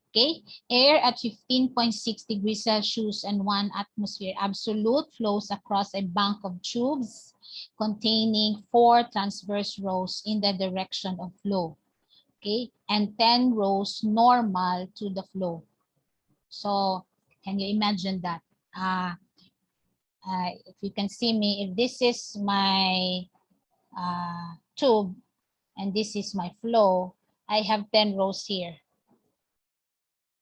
Okay, air at 15.6 degrees Celsius and 1 atmosphere absolute flows across a bank of tubes containing 4 transverse rows in the direction of flow. Okay, and 10 rows normal to the flow. So can you imagine that? If you can see me, if this is my tube and this is my flow, I have 10 rows here.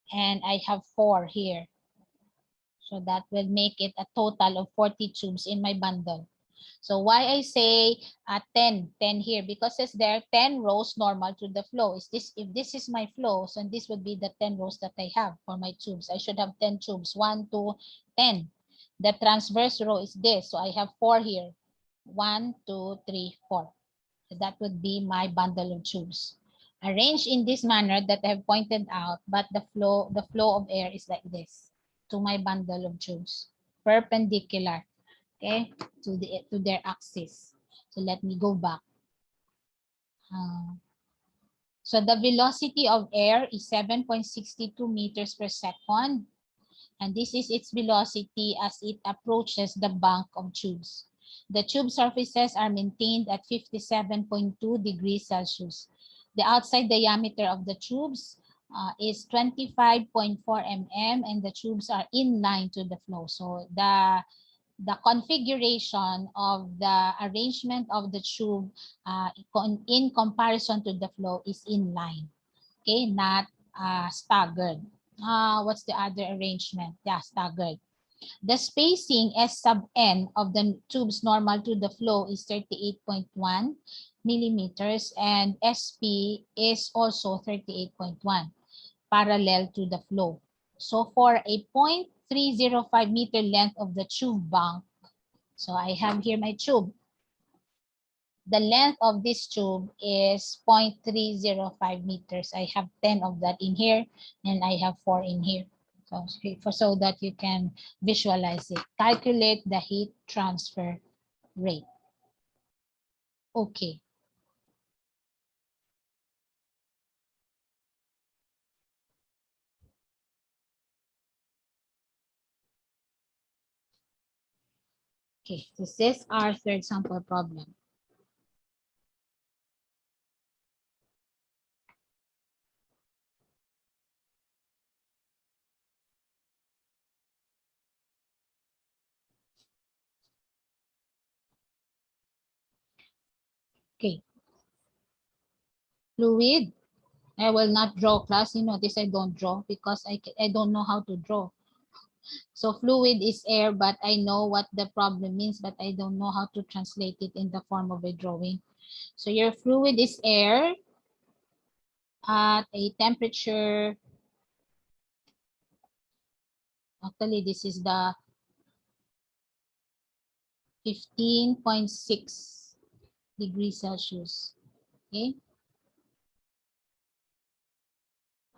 And I have 4 here. So that will make it a total of 40 tubes in my bundle. So why I say 10 here, because it's there 10 rows normal to the flow. If this is my flow, so this would be the 10 rows that I have for my tubes. I should have 10 tubes, 1, 2, 10. The transverse row is this, so I have 4 here. 1, 2, 3, 4. So that would be my bundle of tubes. Arranged in this manner that I have pointed out, but the flow of air is like this to my bundle of tubes, perpendicular, okay, to their axis. So let me go back. So the velocity of air is 7.62 meters per second, and this is its velocity as it approaches the bank of tubes. The tube surfaces are maintained at 57.2 degrees Celsius. The outside diameter of the tubes is 25.4 mm, and the tubes are inline to the flow. So the configuration of the arrangement of the tube in comparison to the flow is inline, okay, not staggered. what's the other arrangement? Yeah, staggered. The spacing S sub n of the tube's normal to the flow is 38.1 millimeters, and SP is also 38.1 parallel to the flow. So for a 0.305 meter length of the tube bank, so I have here my tube. The length of this tube is 0.305 meters. I have 10 of that in here, and I have 4 in here. So that you can visualize it. Calculate the heat transfer rate. Okay. Okay, this is our third sample problem. Okay, fluid. I will not draw, class. You notice I don't draw because I don't know how to draw. So fluid is air, but I know what the problem means, but I don't know how to translate it in the form of a drawing. So your fluid is air at a temperature, actually this is the 15.6 degrees Celsius. Okay.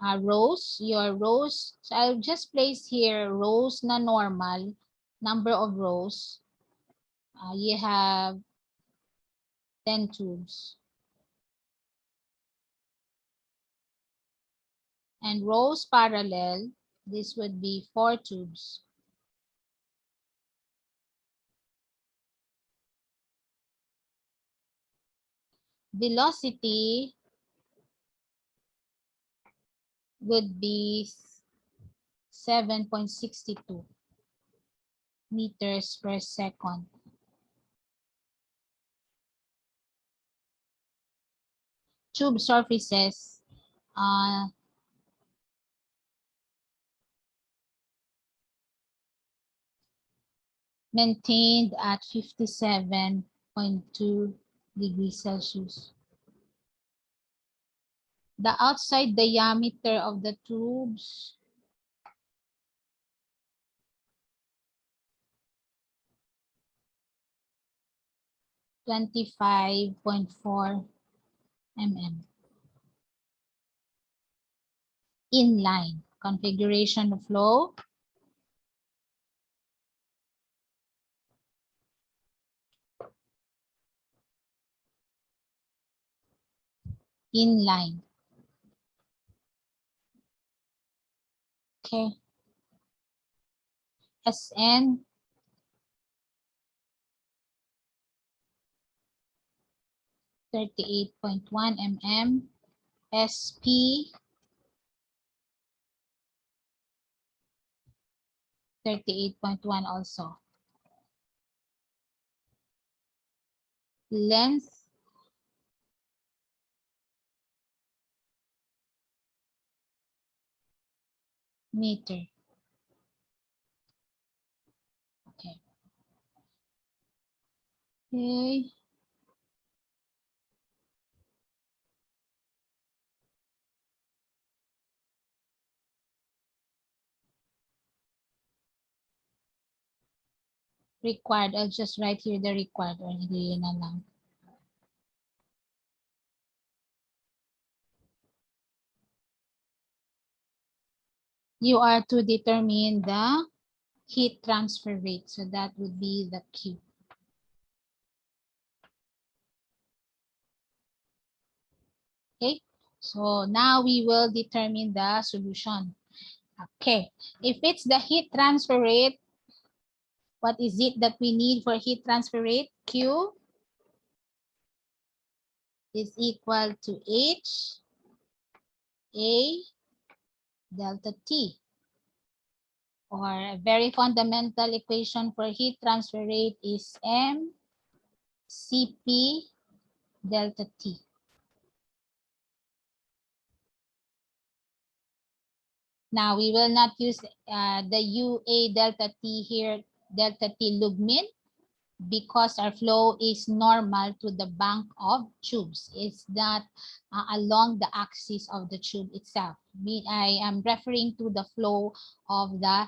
Rows, your rows. So I'll just place here rows na normal, number of rows. You have 10 tubes. And rows parallel, this would be 4 tubes. Velocity would be 7.62 meters per second. Tube surfaces, maintained at 57.2 degrees Celsius. The outside diameter of the tubes, (25.4 mm). Inline. Configuration of flow. Inline. Okay. SN, 38.1 mm. SP, 38.1 also. Length, meter. Okay. Okay. Required. I'll just write here the required or yun na lang. You are to determine the heat transfer rate. So that would be the Q. Okay. So now we will determine the solution. Okay. If it's the heat transfer rate, what is it that we need for heat transfer rate? Q is equal to H A delta T. Or a very fundamental equation for heat transfer rate is M Cp delta T. Now, we will not use the UA delta T here, delta T log mean, because our flow is normal to the bank of tubes. It's not along the axis of the tube itself. I am referring to the flow of the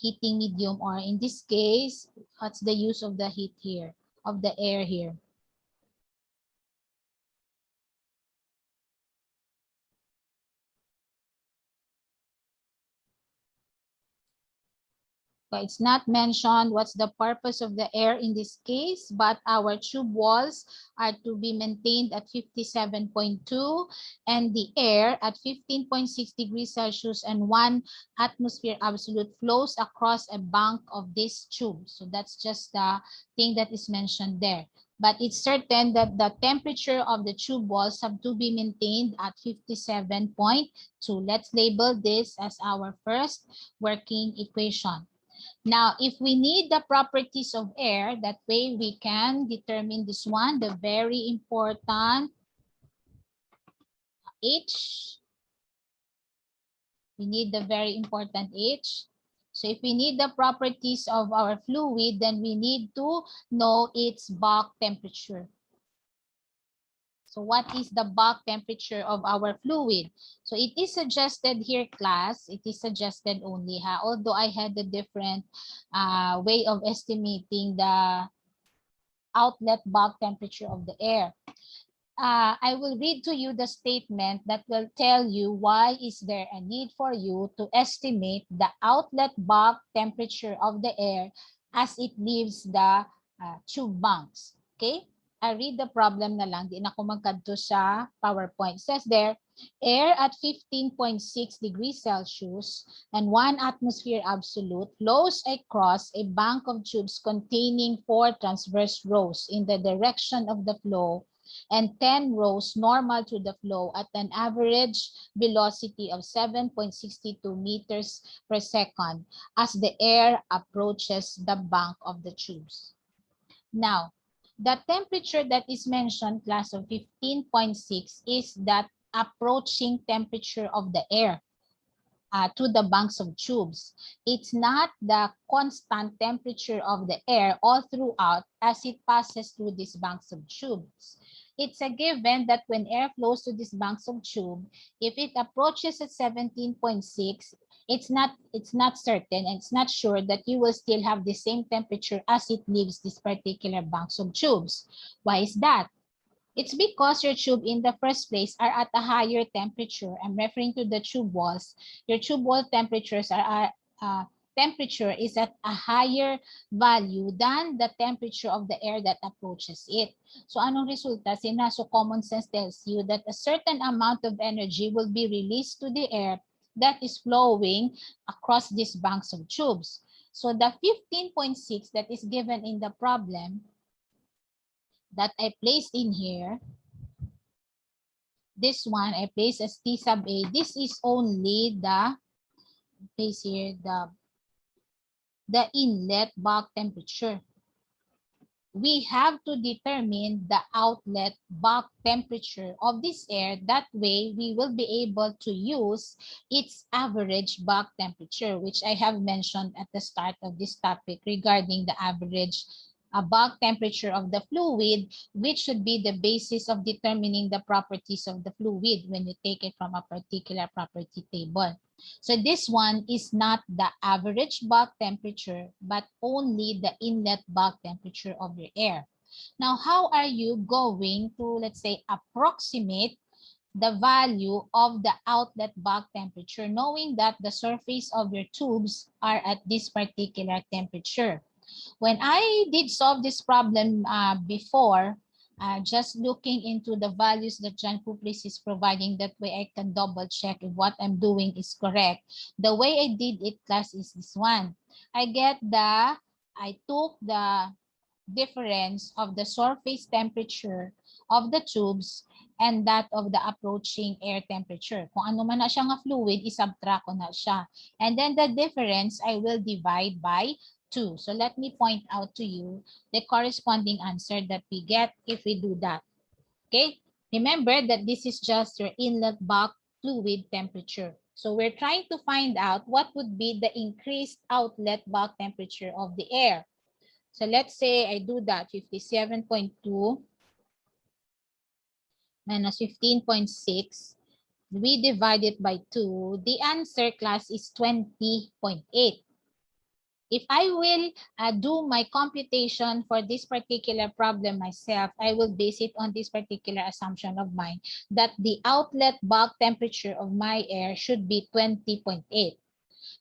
heating medium, or in this case, what's the use of the heat here, of the air here. But it's not mentioned what's the purpose of the air in this case, but our tube walls are to be maintained at 57.2 and the air at 15.6 degrees Celsius and 1 atmosphere absolute flows across a bank of this tube. So that's just the thing that is mentioned there. But it's certain that the temperature of the tube walls have to be maintained at 57.2. Let's label this as our first working equation. Now, if we need the properties of air, that way we can determine this one, the very important H. We need the very important H. So if we need the properties of our fluid, then we need to know its bulk temperature. So what is the bulk temperature of our fluid? So it is suggested here, class. It is suggested only, although I had a different way of estimating the outlet bulk temperature of the air. I will read to you the statement that will tell you why is there a need for you to estimate the outlet bulk temperature of the air as it leaves the tube banks. Okay? I read the problem na lang. Di na ako magkadto sa PowerPoint. It says there, air at 15.6 degrees Celsius and 1 atmosphere absolute flows across a bank of tubes containing 4 transverse rows in the direction of the flow and 10 rows normal to the flow at an average velocity of 7.62 meters per second as the air approaches the bank of the tubes. Now, the temperature that is mentioned, class of 15.6, is that approaching temperature of the air to the banks of tubes. It's not the constant temperature of the air all throughout as it passes through these banks of tubes. It's a given that when air flows to these banks of tube, if it approaches at 17.6, it's not certain and it's not sure that you will still have the same temperature as it leaves these particular banks of tubes. Why is that? It's because your tube in the first place are at a higher temperature. I'm referring to the tube walls. Your tube wall temperatures temperature is at a higher value than the temperature of the air that approaches it. So anong resulta? So common sense tells you that a certain amount of energy will be released to the air that is flowing across these banks of tubes. So the 15.6 that is given in the problem that I placed in here, this one I place as T sub A. This is only the place here the inlet bulk temperature. We have to determine the outlet bulk temperature of this air. That way, we will be able to use its average bulk temperature, which I have mentioned at the start of this topic regarding the average bulk temperature of the fluid, which should be the basis of determining the properties of the fluid when you take it from a particular property table. So this one is not the average bulk temperature, but only the inlet bulk temperature of your air. Now, how are you going to, let's say, approximate the value of the outlet bulk temperature, knowing that the surface of your tubes are at this particular temperature? When I did solve this problem before, just looking into the values that John Kuplis is providing, that way I can double check if what I'm doing is correct. The way I did it, class, is this one. I took the difference of the surface temperature of the tubes and that of the approaching air temperature. Kung ano man na siya nga fluid, isubtract ko na siya. And then the difference, I will divide by 2. So let me point out to you the corresponding answer that we get if we do that. Okay? Remember that this is just your inlet bulk fluid temperature. So we're trying to find out what would be the increased outlet bulk temperature of the air. So let's say I do that, 57.2 minus 15.6. We divide it by 2. The answer, class, is 20.8. If I will do my computation for this particular problem myself, I will base it on this particular assumption of mine that the outlet bulk temperature of my air should be 20.8.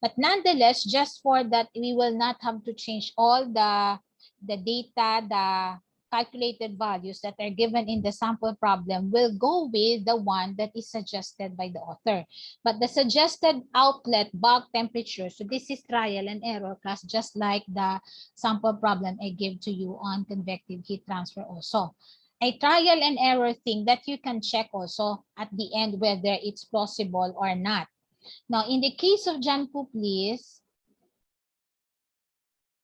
But nonetheless, just for that, we will not have to change all the data, the calculated values that are given in the sample problem. We'll go with the one that is suggested by the author. But the suggested outlet bulk temperature, so this is trial and error class, just like the sample problem I gave to you on convective heat transfer also. A trial and error thing that you can check also at the end whether it's plausible or not. Now, in the case of John Puplis,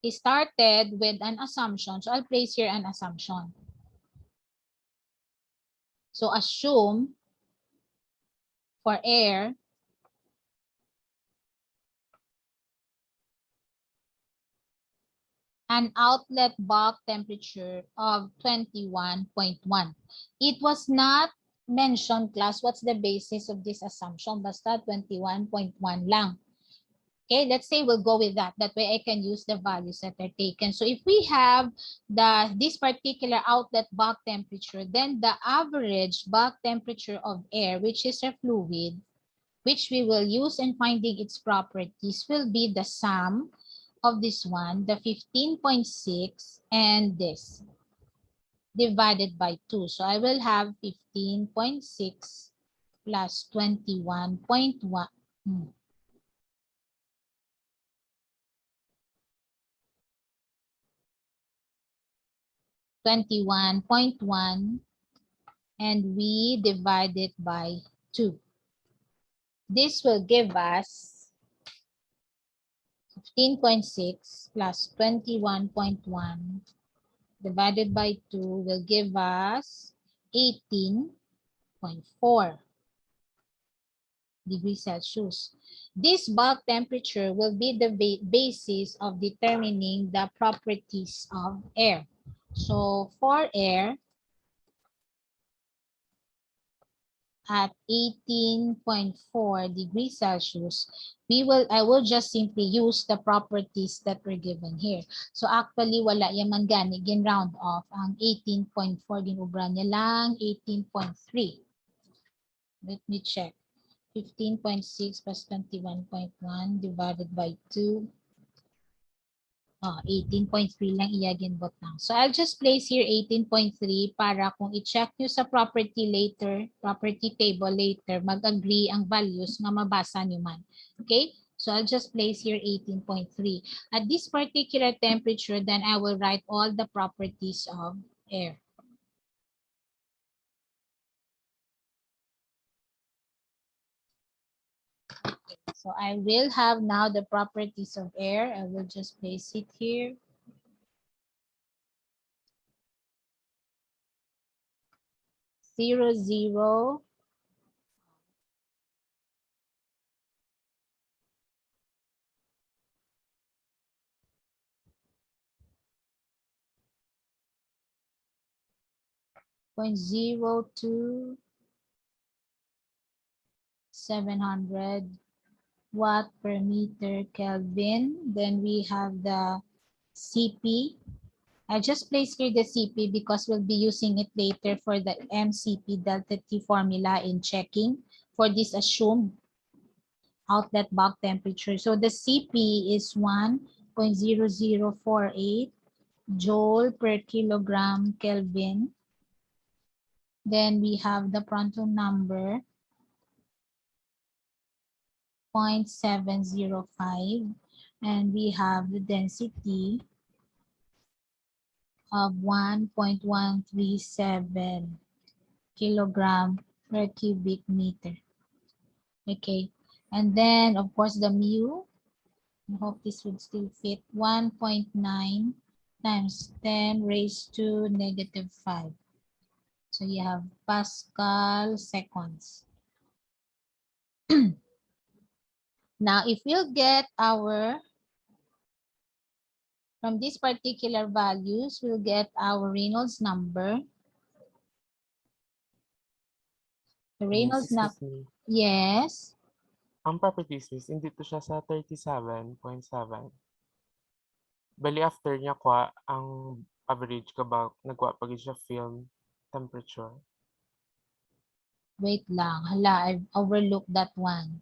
he started with an assumption. So I'll place here an assumption. So assume for air an outlet bulk temperature of 21.1. It was not mentioned, class, what's the basis of this assumption? Basta 21.1 lang. Okay, let's say we'll go with that. That way I can use the values that are taken. So if we have this particular outlet bulk temperature, then the average bulk temperature of air, which is a fluid, which we will use in finding its properties, will be the sum of this one, the 15.6, and this, divided by 2. So I will have 15.6 plus 21.1. 21.1, and we divide it by 2. This will give us 15.6 plus 21.1 divided by 2 will give us 18.4 degrees Celsius. This bulk temperature will be the basis of determining the properties of air. So for air, at 18.4 degrees Celsius, I will just simply use the properties that were given here. So actually, wala yaman gani, gin-round off. Ang 18.4, ginubra niya lang 18.3. Let me check. 15.6 plus 21.1 divided by 2. 18.3 lang iyaginbot lang. So I'll just place here 18.3 para kung i-check nyo sa property table later, mag-agree ang values na mabasa nyo man. Okay? So I'll just place here 18.3. At this particular temperature, then I will write all the properties of air. So I will have now the properties of air. I will just place it here. 0, 0. 0.02, 700 watt per meter Kelvin. Then we have the CP. I just placed here the CP because we'll be using it later for the MCP delta T formula in checking for this assumed outlet bulk temperature. So the CP is 1.0048 joule per kilogram Kelvin. Then we have the Prandtl number 0.705, and we have the density of 1.137 kilogram per cubic meter. Okay, and then of course the mu, I hope this would still fit, 1.9 times 10 raised to negative 5. So you have Pascal seconds. Now, if we'll get our, from these particular values, we'll get our Reynolds number. The Miss, Reynolds number, excuse me. yes. Ang properties, miss, hindi to siya sa 37.7. Bali after niya kwa ang average ka ba nagwa pag siya film temperature. Wait lang. Hala, I've overlooked that one.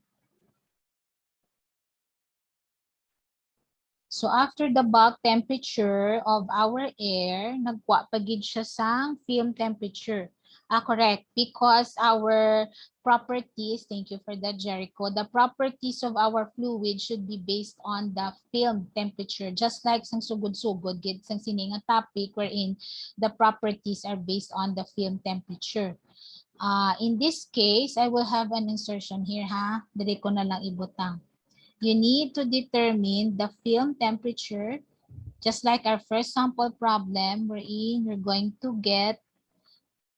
So after the bulk temperature of our air, nagwa pagid siya sang film temperature. Correct. Because our properties, thank you for that, Jericho, the properties of our fluid should be based on the film temperature. Just like sang sugod-sugod, gid sang sininga topic wherein the properties are based on the film temperature. In this case, I will have an insertion here, ha? Dali ko na lang ibutang. You need to determine the film temperature, just like our first sample problem, wherein you're going to get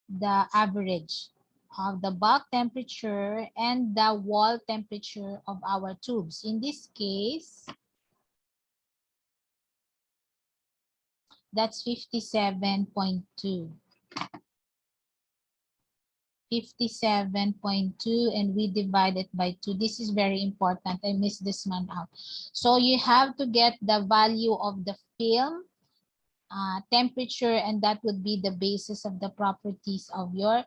the average of the bulk temperature and the wall temperature of our tubes. In this case, that's 57.2. 57.2, and we divide it by 2. This is very important. I missed this one out. So you have to get the value of the film temperature, and that would be the basis of the properties of your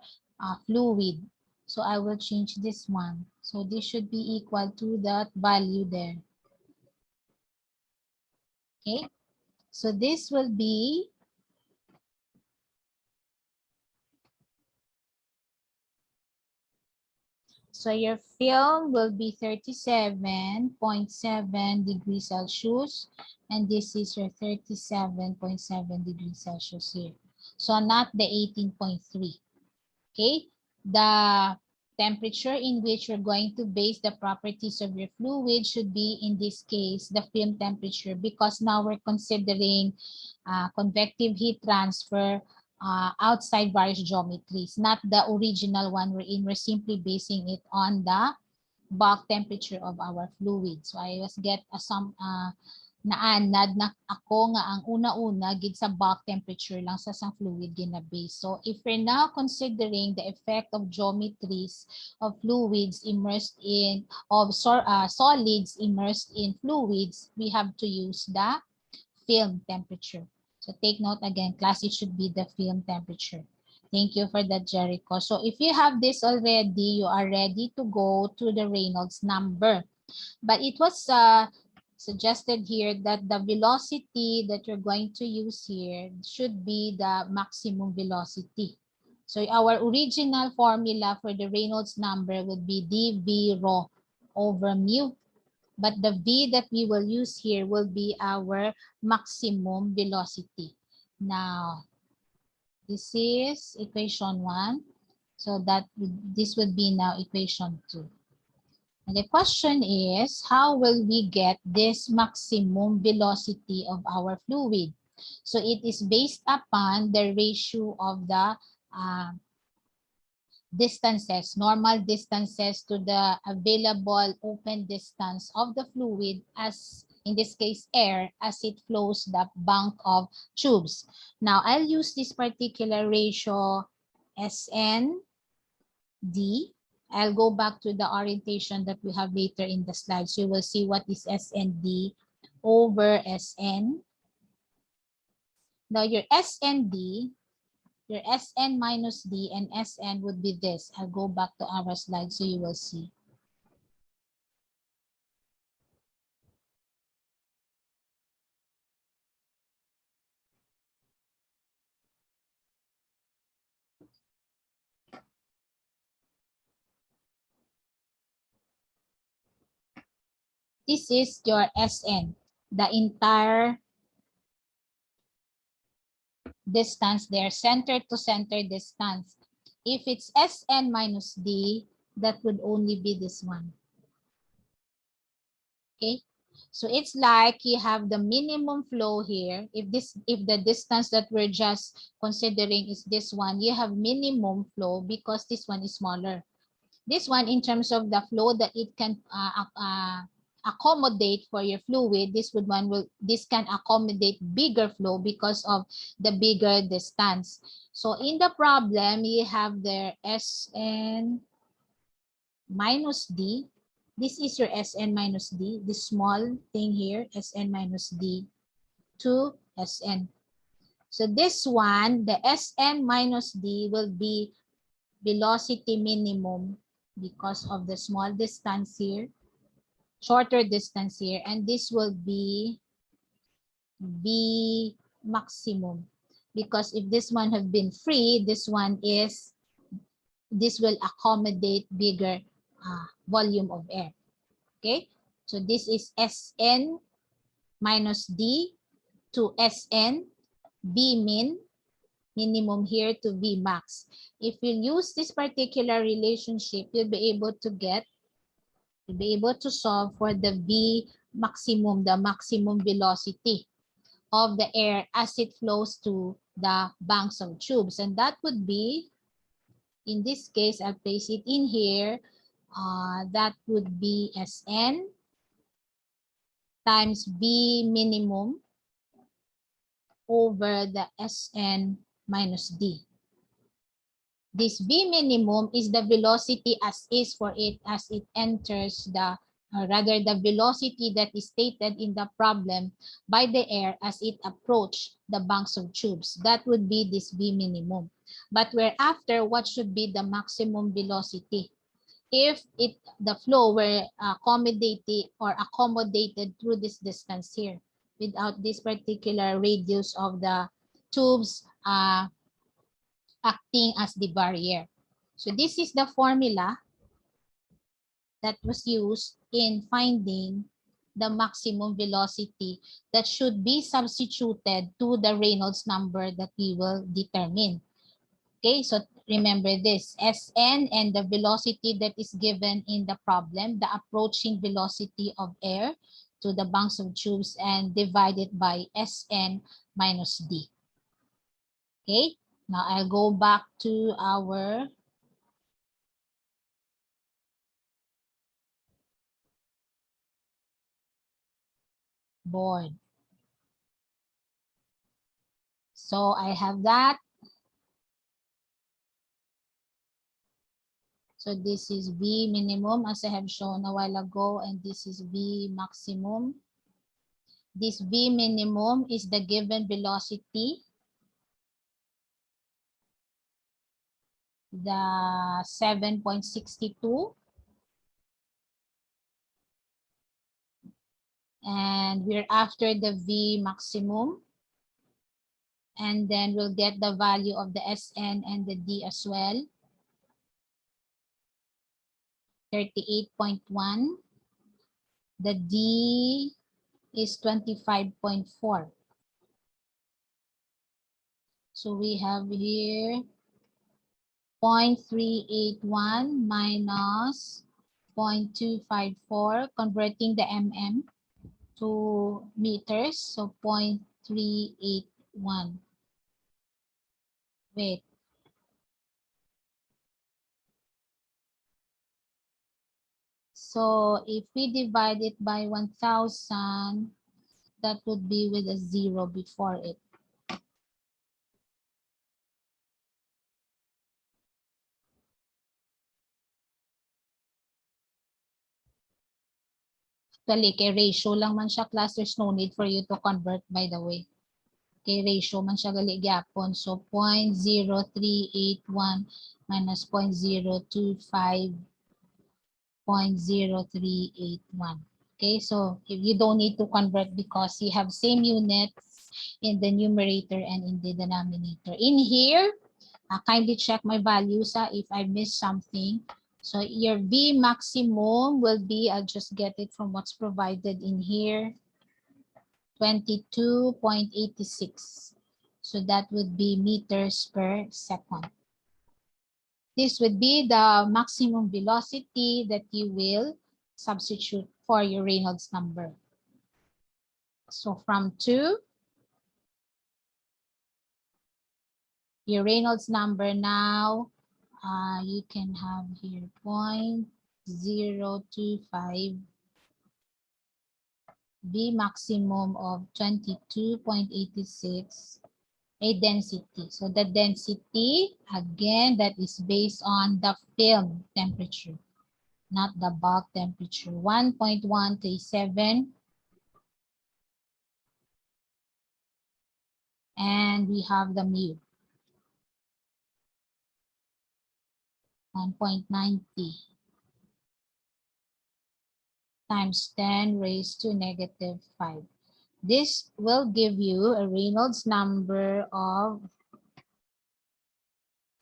fluid. So I will change this one. So this should be equal to that value there. Okay. So this will be so your film will be 37.7 degrees Celsius, and this is your 37.7 degrees Celsius here. So not the 18.3. Okay, the temperature in which you're going to base the properties of your fluid should be, in this case, the film temperature, because now we're considering convective heat transfer outside various geometries, not the original one wherein we're simply basing it on the bulk temperature of our fluid. So I was get some naanad na ako nga ang una-una gid sa bulk temperature lang sa sang fluid ginabase. So if we're now considering the effect of geometries of fluids immersed in solids immersed in fluids, we have to use the film temperature. So take note again, class, it should be the film temperature. Thank you for that, Jericho. So if you have this already, you are ready to go to the Reynolds number. But it was suggested here that the velocity that you're going to use here should be the maximum velocity. So our original formula for the Reynolds number would be dv rho over mu. But the v that we will use here will be our maximum velocity. Now, this is equation 1. So this would be now equation 2. And the question is, how will we get this maximum velocity of our fluid? So it is based upon the ratio of the distances, normal distances to the available open distance of the fluid, as in this case air, as it flows the bank of tubes. Now I'll use this particular ratio SN D. I'll go back to the orientation that we have later in the slides. You will see what is SND over SN. Now your SND, your SN minus D and SN would be this. I'll go back to our slide so you will see. This is your SN, the entire distance there, center to center distance. If it's SN minus D, that would only be this one. Okay, so it's like you have the minimum flow here. If the distance that we're just considering is this one, you have minimum flow because this one is smaller. This one, in terms of the flow that it can accommodate for your fluid, this can accommodate bigger flow because of the bigger distance. So in the problem, you have there Sn minus D. This is your Sn minus D, this small thing here, Sn minus D to Sn. So this one, the Sn minus D will be velocity minimum because of the small distance here, shorter distance here, and this will be V maximum. Because if this one have been free, this will accommodate bigger volume of air. Okay, so this is Sn minus D to Sn, V min, minimum here to V max. If you use this particular relationship, you'll be able to solve for the V maximum, the maximum velocity of the air as it flows to the banks of tubes. And that would be, in this case, I'll place it in here, that would be Sn times V minimum over the Sn minus D. This V minimum is the velocity as is for it as it enters the, the velocity that is stated in the problem by the air as it approaches the banks of tubes. That would be this V minimum. But whereafter, what should be the maximum velocity? If the flow were accommodated through this distance here, without this particular radius of the tubes acting as the barrier. So this is the formula that was used in finding the maximum velocity that should be substituted to the Reynolds number that we will determine. Okay, so remember this, Sn and the velocity that is given in the problem, the approaching velocity of air to the banks of tubes, and divided by Sn minus D. Okay, now I'll go back to our board. So I have that. So this is V minimum as I have shown a while ago, and this is V maximum. This V minimum is the given velocity, the 7.62. And we're after the V maximum. And then we'll get the value of the Sn and the D as well. 38.1. The D is 25.4. So we have here 0.381 minus 0.254, converting the mm to meters, so 0.381. Wait. So if we divide it by 1,000, that would be with a 0 before it. Actually, kay ratio lang man siya, class. There's no need for you to convert, by the way. Kay ratio man siya gali gyapon. So 0.0381 minus 0.025, 0.0381. Okay, so if you don't need to convert because you have same units in the numerator and in the denominator. In here, kindly check my values if I missed something. So your V maximum will be, I'll just get it from what's provided in here, 22.86. So that would be meters per second. This would be the maximum velocity that you will substitute for your Reynolds number. So from 2, your Reynolds number now, you can have here 0.025 V maximum of 22.86, a density. So the density, again, that is based on the film temperature, not the bulk temperature. 1.137. And we have the mu, 1.90 times 10 raised to negative 5. This will give you a Reynolds number of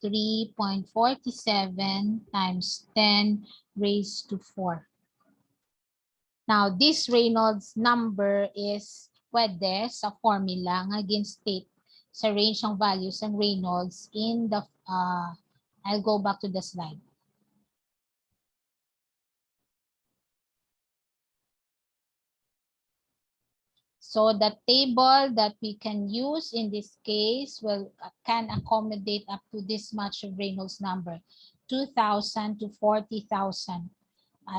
3.47 times 10 raised to 4. Now, this Reynolds number is pwede sa formula nga gin-state sa range ng values ng Reynolds in the, I'll go back to the slide. So the table that we can use in this case can accommodate up to this much of Reynolds number, 2,000 to 40,000.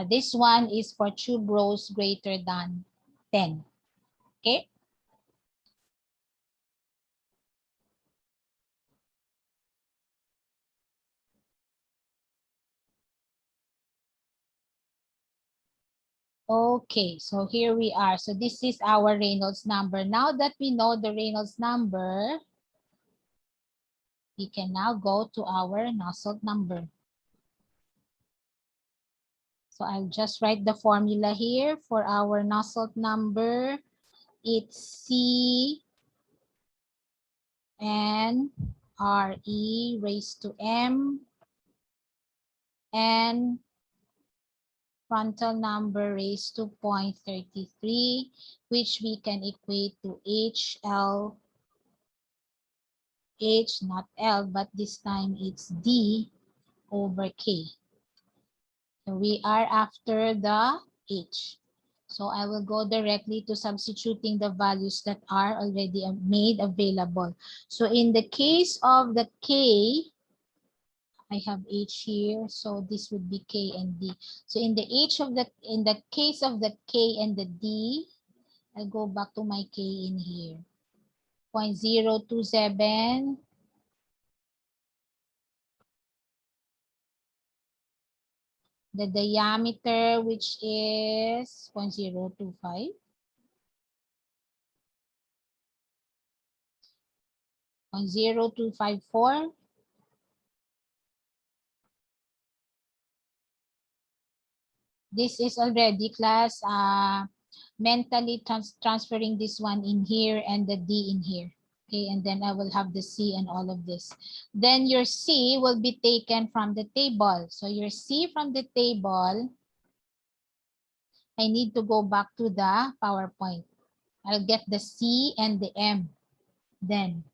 This one is for tube rows greater than 10. Okay. Okay, so here we are. So this is our Reynolds number. Now that we know the Reynolds number, we can now go to our Nusselt number. So I'll just write the formula here for our Nusselt number. It's C N R E raised to M and frontal number raised to 0.33, which we can equate to HL, H not L, but this time it's D over K. So we are after the H. So I will go directly to substituting the values that are already made available. So in the case of the K, I have H here, so this would be K and D. So in the case of the K and the D, I'll go back to my K in here. 0.027. The diameter, which is 0.025. 0.0254. This is already class mentally transferring this one in here and the D in here. Okay, and then I will have the C and all of this. Then your C will be taken from the table. So your C from the table, I need to go back to the PowerPoint. I'll get the C and the M then.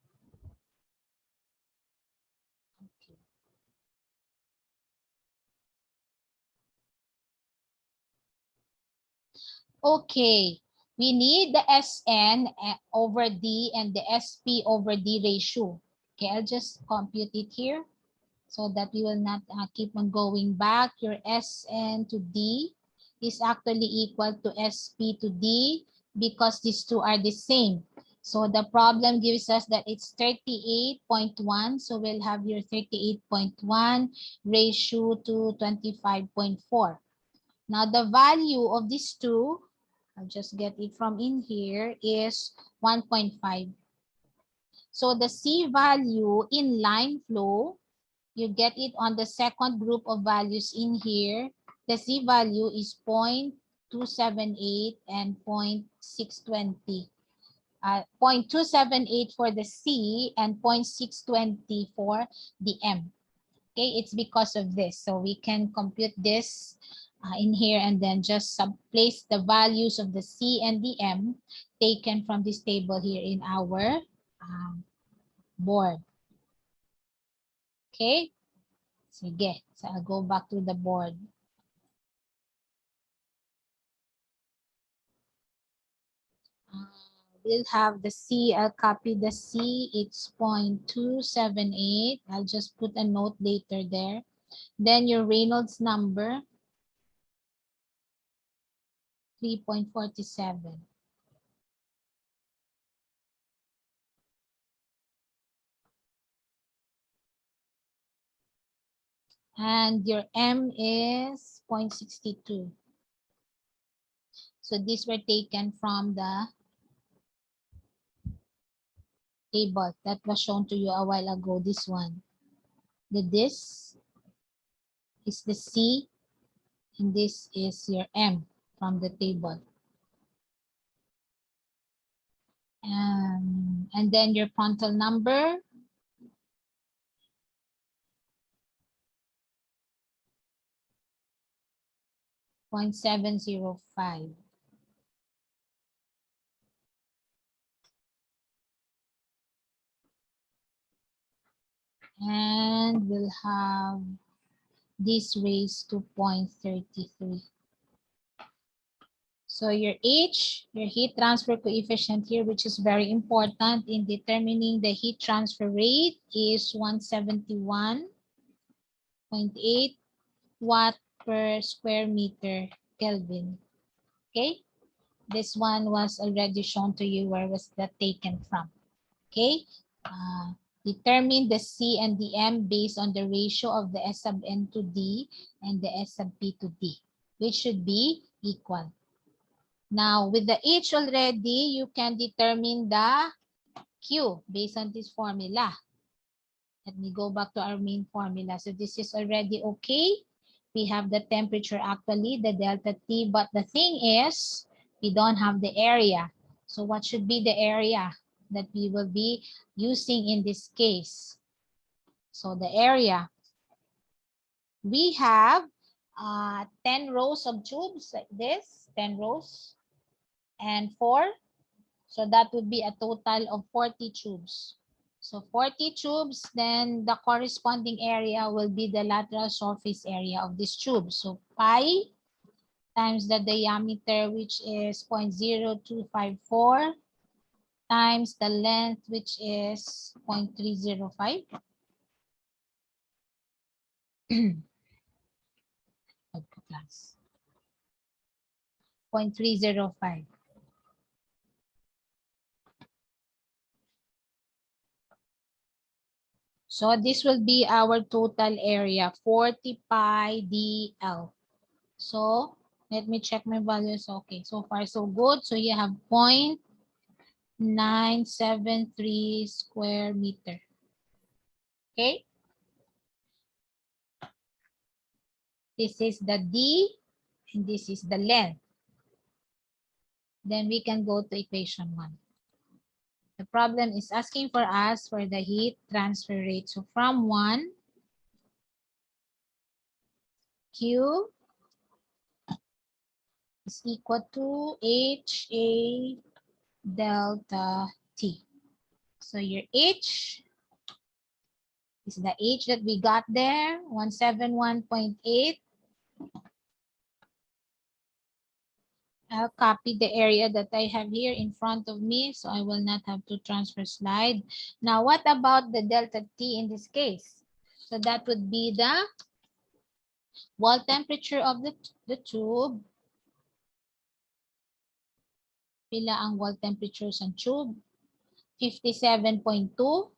Okay, we need the SN over D and the SP over D ratio. Okay, I'll just compute it here so that we will not keep on going back. Your SN to D is actually equal to SP to D because these two are the same. So the problem gives us that it's 38.1. So we'll have your 38.1 ratio to 25.4. Now the value of these two, I'll just get it from in here, is 1.5. So the C value in line flow, you get it on the second group of values in here. The C value is 0.278 and 0.620. 0.278 for the C and 0.620 for the M. Okay, it's because of this. So we can compute this in here and then just place the values of the C and the M taken from this table here in our board. Okay, sige. So I'll go back to the board. We'll have the C. I'll copy the C. It's 0.278. I'll just put a note later there. Then your Reynolds number, 3.47. And your M is 0.62. So these were taken from the table that was shown to you a while ago. This one. This is the C, and this is your M from the table. And then your Prandtl number, 0.705. And we'll have this raised to 0.33. So your H, your heat transfer coefficient here, which is very important in determining the heat transfer rate, is 171.8 watt per square meter Kelvin. Okay, this one was already shown to you. Where was that taken from? Okay, determine the C and the M based on the ratio of the S sub N to D and the S sub P to D, which should be equal. Now, with the H already, you can determine the Q based on this formula. Let me go back to our main formula. So this is already okay. We have the temperature actually, the delta T, but the thing is, we don't have the area. So what should be the area that we will be using in this case? So the area, we have 10 rows of tubes like this, 10 rows, and 4. So that would be a total of 40 tubes. So 40 tubes, then the corresponding area will be the lateral surface area of this tube. So pi times the diameter, which is 0.0254, times the length, which is 0.305. 0.305. So this will be our total area, 40 pi dl. So let me check my values. Okay, so far so good. So you have 0.973 square meter. Okay. This is the D and this is the length. Then we can go to equation 1. The problem is asking for us for the heat transfer rate. So from 1, Q is equal to HA delta T. So your H is the H that we got there, 171.8. I'll copy the area that I have here in front of me, so I will not have to transfer slide. Now, what about the delta T in this case? So that would be the wall temperature of the tube. Pila ang wall temperature sa tube? 57.2.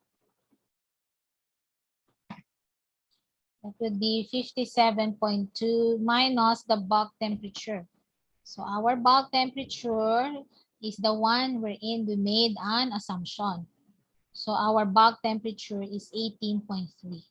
That would be 57.2 minus the bulk temperature. So our bulk temperature is the one wherein we made an assumption. So our bulk temperature is 18.3.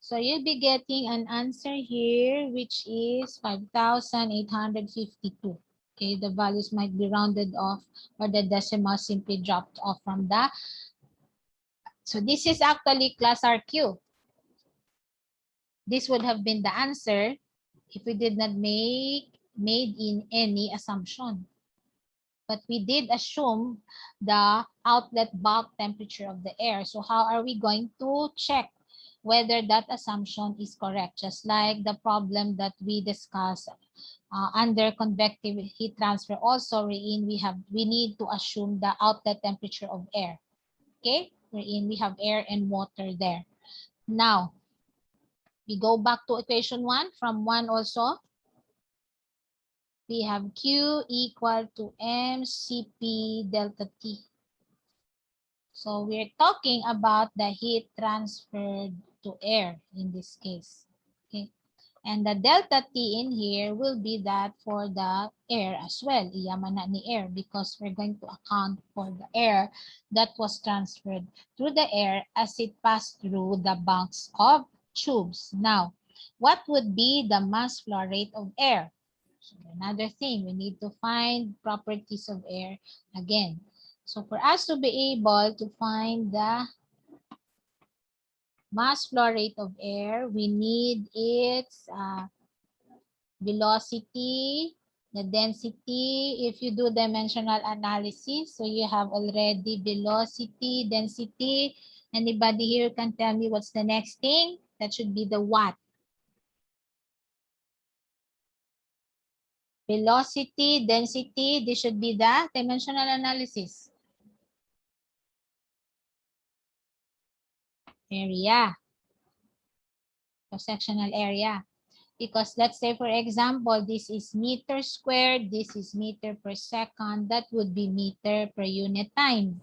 So you'll be getting an answer here, which is 5,852. Okay, the values might be rounded off or the decimal simply dropped off from the. So this is actually class RQ. This would have been the answer if we did not made in any assumption. But we did assume the outlet bulk temperature of the air. So how are we going to check whether that assumption is correct? Just like the problem that we discussed under convective heat transfer also, wherein we need to assume the outlet temperature of air. Okay, wherein we have air and water there. Now, we go back to equation 1. From 1 also, we have Q equal to mCp delta T. So we're talking about the heat transferred to air in this case. Okay. And the delta T in here will be that for the air as well. Iyaman na ni air because we're going to account for the air that was transferred through the air as it passed through the bunks of tubes. Now, what would be the mass flow rate of air? So another thing, we need to find properties of air again. So for us to be able to find the mass flow rate of air, we need its velocity, the density. If you do dimensional analysis, so you have already velocity, density. Anybody here can tell me what's the next thing? That should be the watt. Velocity, density, this should be the dimensional analysis. Area, cross-sectional area. Because let's say, for example, this is meter squared, this is meter per second, that would be meter per unit time.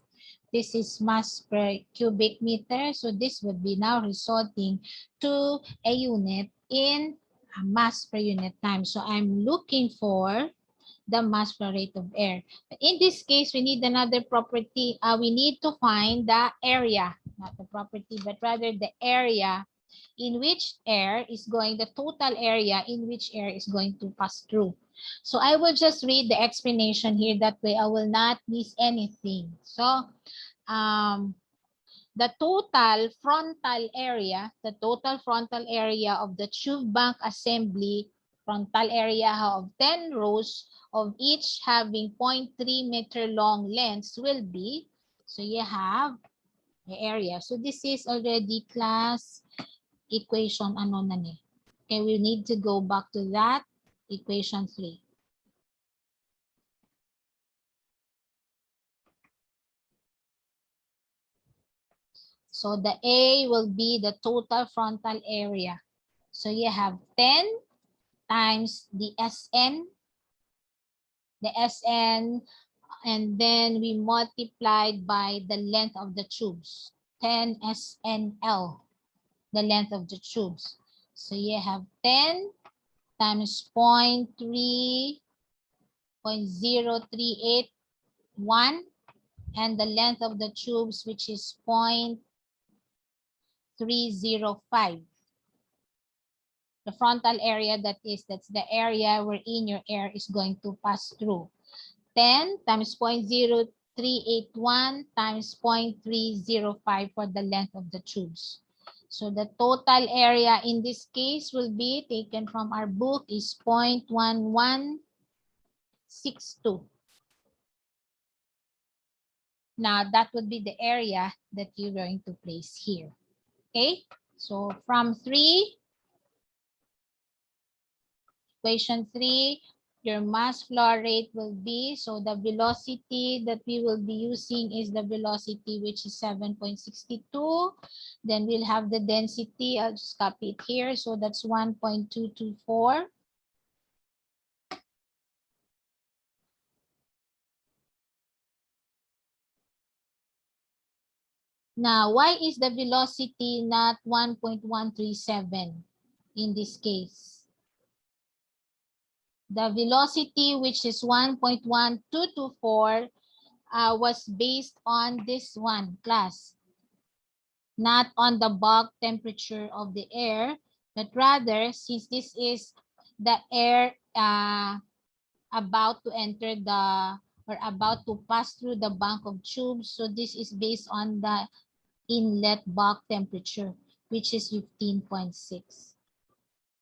This is mass per cubic meter, so this would be now resulting to a unit in mass per unit time. So I'm looking for the mass flow rate of air. In this case, we need another property. We need to find the area, not the property, but rather the area in which air is going, the total area in which air is going to pass through. So I will just read the explanation here. That way I will not miss anything. So the total frontal area of the tube bank assembly, frontal area of 10 rows of each having 0.3 meter long lengths will be, so you have the area. So this is already class equation ano na ni. Okay, we need to go back to that equation 3. So the A will be the total frontal area. So you have 10 times the SN, and then we multiplied by the length of the tubes, 10 SNL, the length of the tubes. So you have 10 times 0.0381, and the length of the tubes, which is 0.305. The frontal area, that's the area wherein your air is going to pass through. 10 times 0.0381 times 0.305 for the length of the tubes. So the total area in this case will be taken from our book is 0.1162. Now that would be the area that you're going to place here. Okay, so from 3, equation 3, your mass flow rate will be, so the velocity that we will be using is the velocity, which is 7.62. Then we'll have the density. I'll just copy it here. So that's 1.224. Now, why is the velocity not 1.137 in this case? The velocity, which is 1.1224, was based on this one class, not on the bulk temperature of the air, but rather, since this is the air about to enter the, or about to pass through the bank of tubes, so this is based on the inlet bulk temperature, which is 15.6.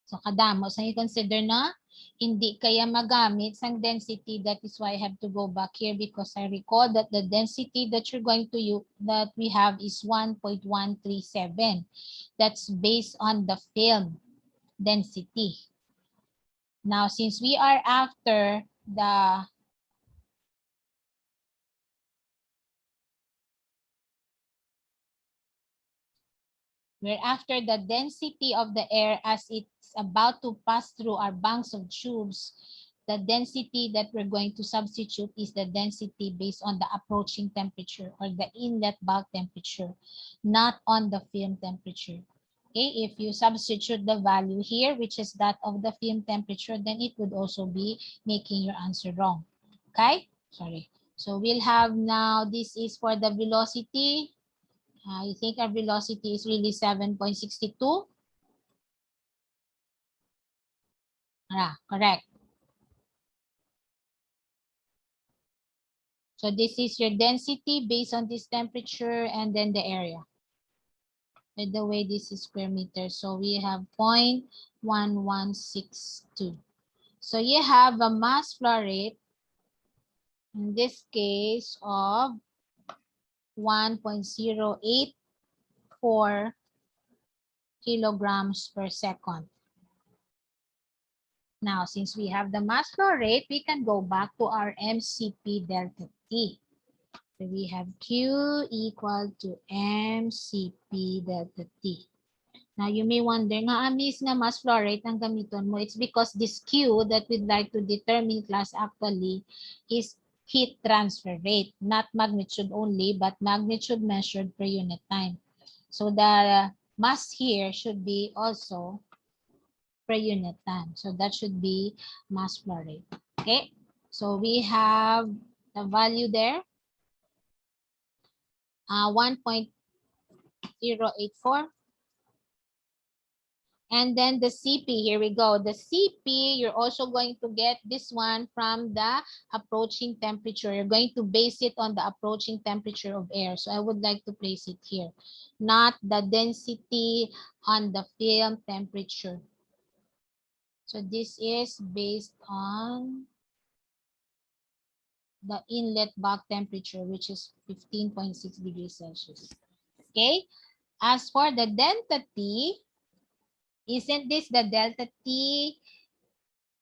So kadamo sa i-consider na hindi kaya magamit sang density. That is why I have to go back here, because I recall that the density that you're going to use, that we have, is 1.137. That's based on the film density. Now, since we are after the density of the air as it's about to pass through our banks of tubes, the density that we're going to substitute is the density based on the approaching temperature or the inlet bulk temperature, not on the film temperature. Okay, if you substitute the value here, which is that of the film temperature, then it would also be making your answer wrong. Okay, sorry. So we'll have now, this is for the velocity. I think our velocity is really 7.62. Correct. So this is your density based on this temperature and then the area. By the way, this is square meter. So we have 0.1162. So you have a mass flow rate, in this case, of 1.084 kilograms per second. Now, since we have the mass flow rate, we can go back to our MCP delta T. So we have Q equal to MCP delta T. Now, you may wonder, nga miss nga mass flow rate ang gamiton mo. It's because this Q that we'd like to determine, class, actually is heat transfer rate, not magnitude only, but magnitude measured per unit time. So the mass here should be also per unit time. So that should be mass flow rate. Okay, so we have the value there, 1.084. And then the CP, here we go. The CP, you're also going to get this one from the approaching temperature. You're going to base it on the approaching temperature of air. So I would like to place it here, not the density on the film temperature. So this is based on the inlet bulk temperature, which is 15.6 degrees Celsius. Okay. As for the delta T, isn't this the delta T?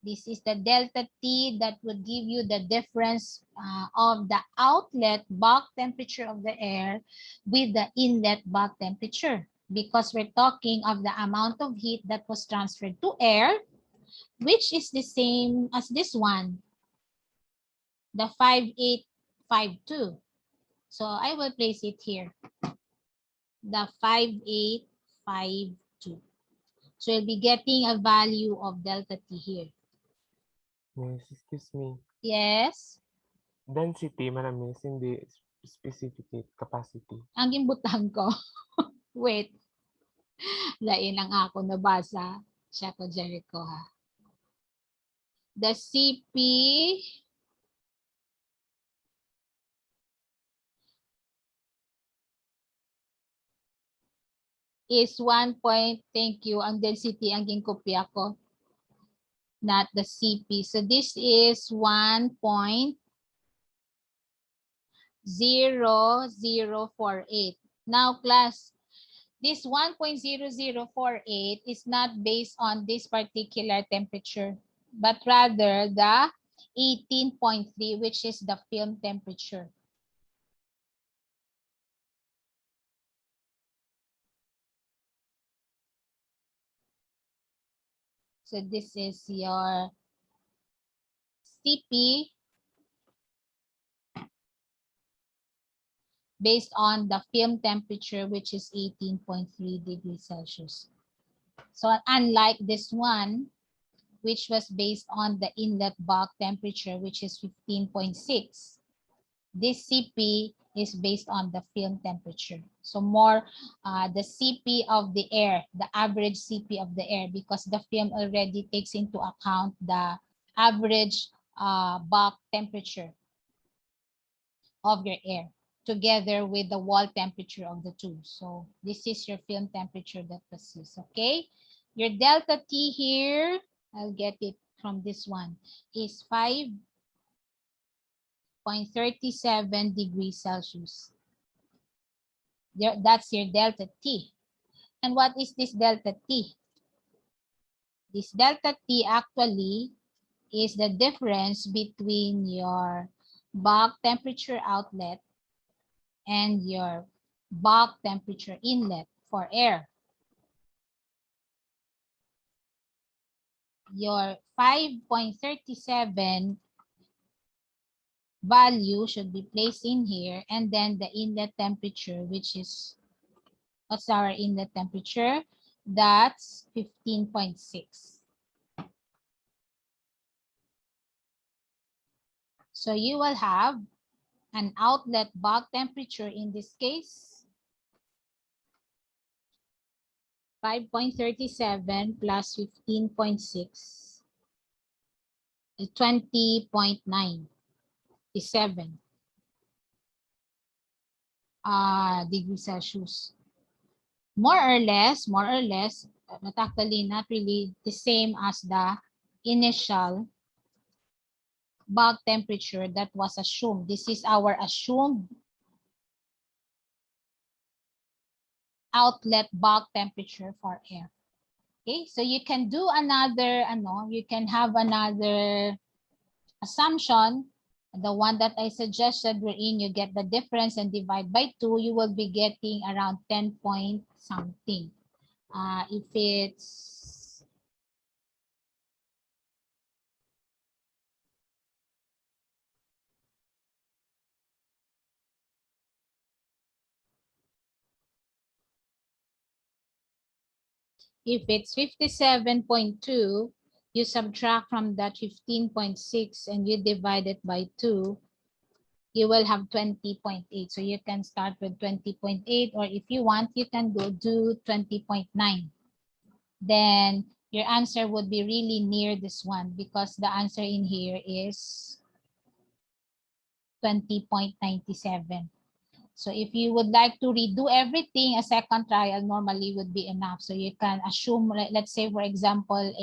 This is the delta T that would give you the difference of the outlet bulk temperature of the air with the inlet bulk temperature, because we're talking of the amount of heat that was transferred to air, which is the same as this one, the 5852. So I will place it here, the 5852. So you'll be getting a value of delta T here. Yes, excuse me. Yes? Density, manamis, hindi specific capacity. Ang gimbutang ko. Wait. Lain ang ako nabasa. Siya ko, Jericho, ha. The CP is 1 point, thank you, ang density ang ginkopya ko, not the CP. So this is 1.0048. Now, class, this 1.0048 is not based on this particular temperature, but rather the 18.3, which is the film temperature. So this is your CP based on the film temperature, which is 18.3 degrees Celsius. So unlike this one, which was based on the inlet bulk temperature, which is 15.6, this CP is based on the film temperature. So more the CP of the air, the average CP of the air, because the film already takes into account the average bulk temperature of your air together with the wall temperature of the tube. So this is your film temperature that was used, okay? Your delta T here, I'll get it from this one, is 5.37 degrees Celsius. That's your delta T. And what is this delta T? This delta T actually is the difference between your bulk temperature outlet and your bulk temperature inlet for air. your 5.37 value should be placed in here, and then the inlet temperature, which is, what's our inlet temperature? That's 15.6. So you will have an outlet bulk temperature in this case, 5.37 plus 15.6 is 20.97 degrees Celsius. More or less, but actually not really the same as the initial bulk temperature that was assumed. This is our assumed outlet bulk temperature for air. Okay, so you can do another, you can have another assumption. The one that I suggested, wherein you get the difference and divide by 2, you will be getting around 10 point something. If it's If it's 57.2, you subtract from that 15.6 and you divide it by 2, you will have 20.8. So you can start with 20.8, or if you want, you can go do 20.9. Then your answer would be really near this one, because the answer in here is 20.97. So if you would like to redo everything, a second trial normally would be enough. So you can assume, let's say for example,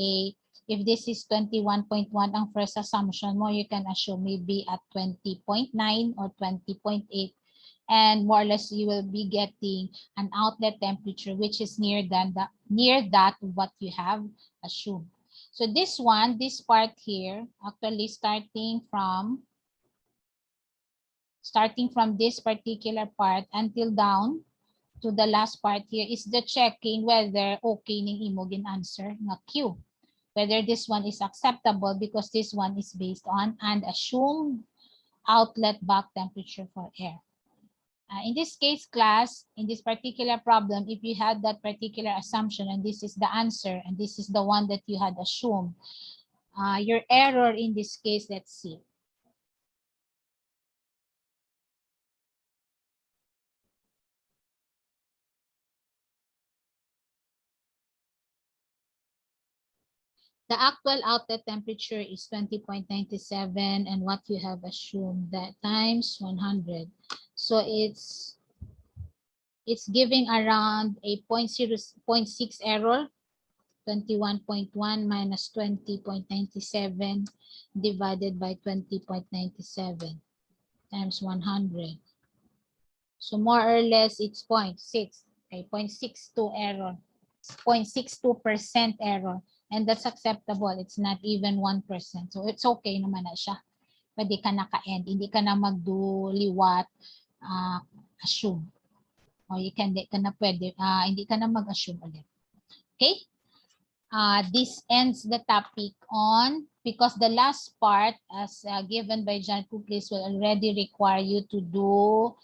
if this is 21.1 ang first assumption mo, you can assume maybe at 20.9 or 20.8. And more or less you will be getting an outlet temperature which is near that what you have assumed. So this part here, actually starting from this particular part until down to the last part here is the checking whether okay ning imo answer na Q. Whether this one is acceptable, because this one is based on an assumed outlet bulk temperature for air. In this case, class, in this particular problem, if you had that particular assumption and this is the answer and this is the one that you had assumed, your error in this case, let's see. The actual outlet temperature is 20.97, and what you have assumed that times 100. So it's giving around a 0.6 error, 21.1 minus 20.97 divided by 20.97 times 100. So more or less it's 0.6, okay, 0.62 error, 0.62% error. And that's acceptable. It's not even 1%. So it's okay naman na siya. Pwede ka naka-end. Hindi ka na magduliwat, assume. O hindi ka na mag-assume ulit. Okay? This ends the topic on, because the last part as given by John Kuplis will already require you to do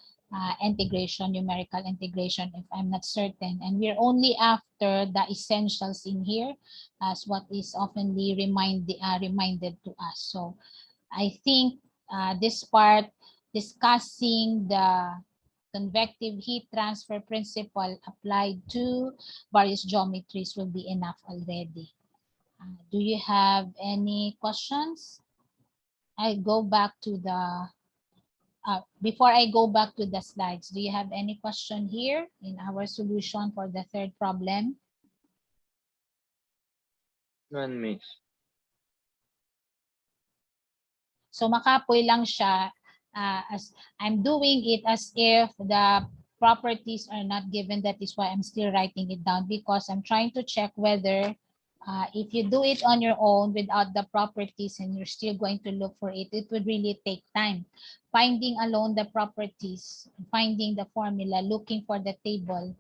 integration, numerical integration, if I'm not certain. And we're only after the essentials in here as what is oftenly reminded to us. So I think this part discussing the convective heat transfer principle applied to various geometries will be enough already. Do you have any questions? I go back to the before I go back to the slides, do you have any question here in our solution for the third problem? None, miss. So makapoy lang siya, as I'm doing it as if the properties are not given. That is why I'm still writing it down, because I'm trying to check whether if you do it on your own without the properties and you're still going to look for it, it would really take time. Finding alone the properties, finding the formula, looking for the table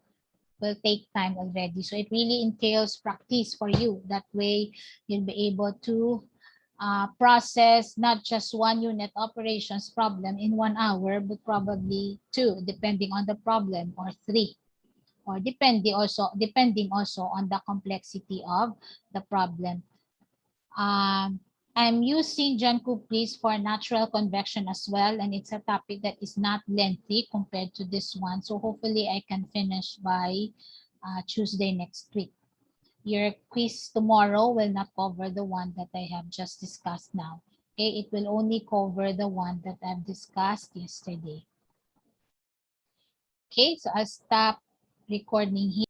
will take time already. So it really entails practice for you. That way, you'll be able to process not just one unit operations problem in 1 hour, but probably two, depending on the problem, or three, or depending also on the complexity of the problem. I'm using John Couples for natural convection as well, and it's a topic that is not lengthy compared to this one. So hopefully I can finish by Tuesday next week. Your quiz tomorrow will not cover the one that I have just discussed now. Okay, it will only cover the one that I've discussed yesterday. Okay, so I'll stop recording here.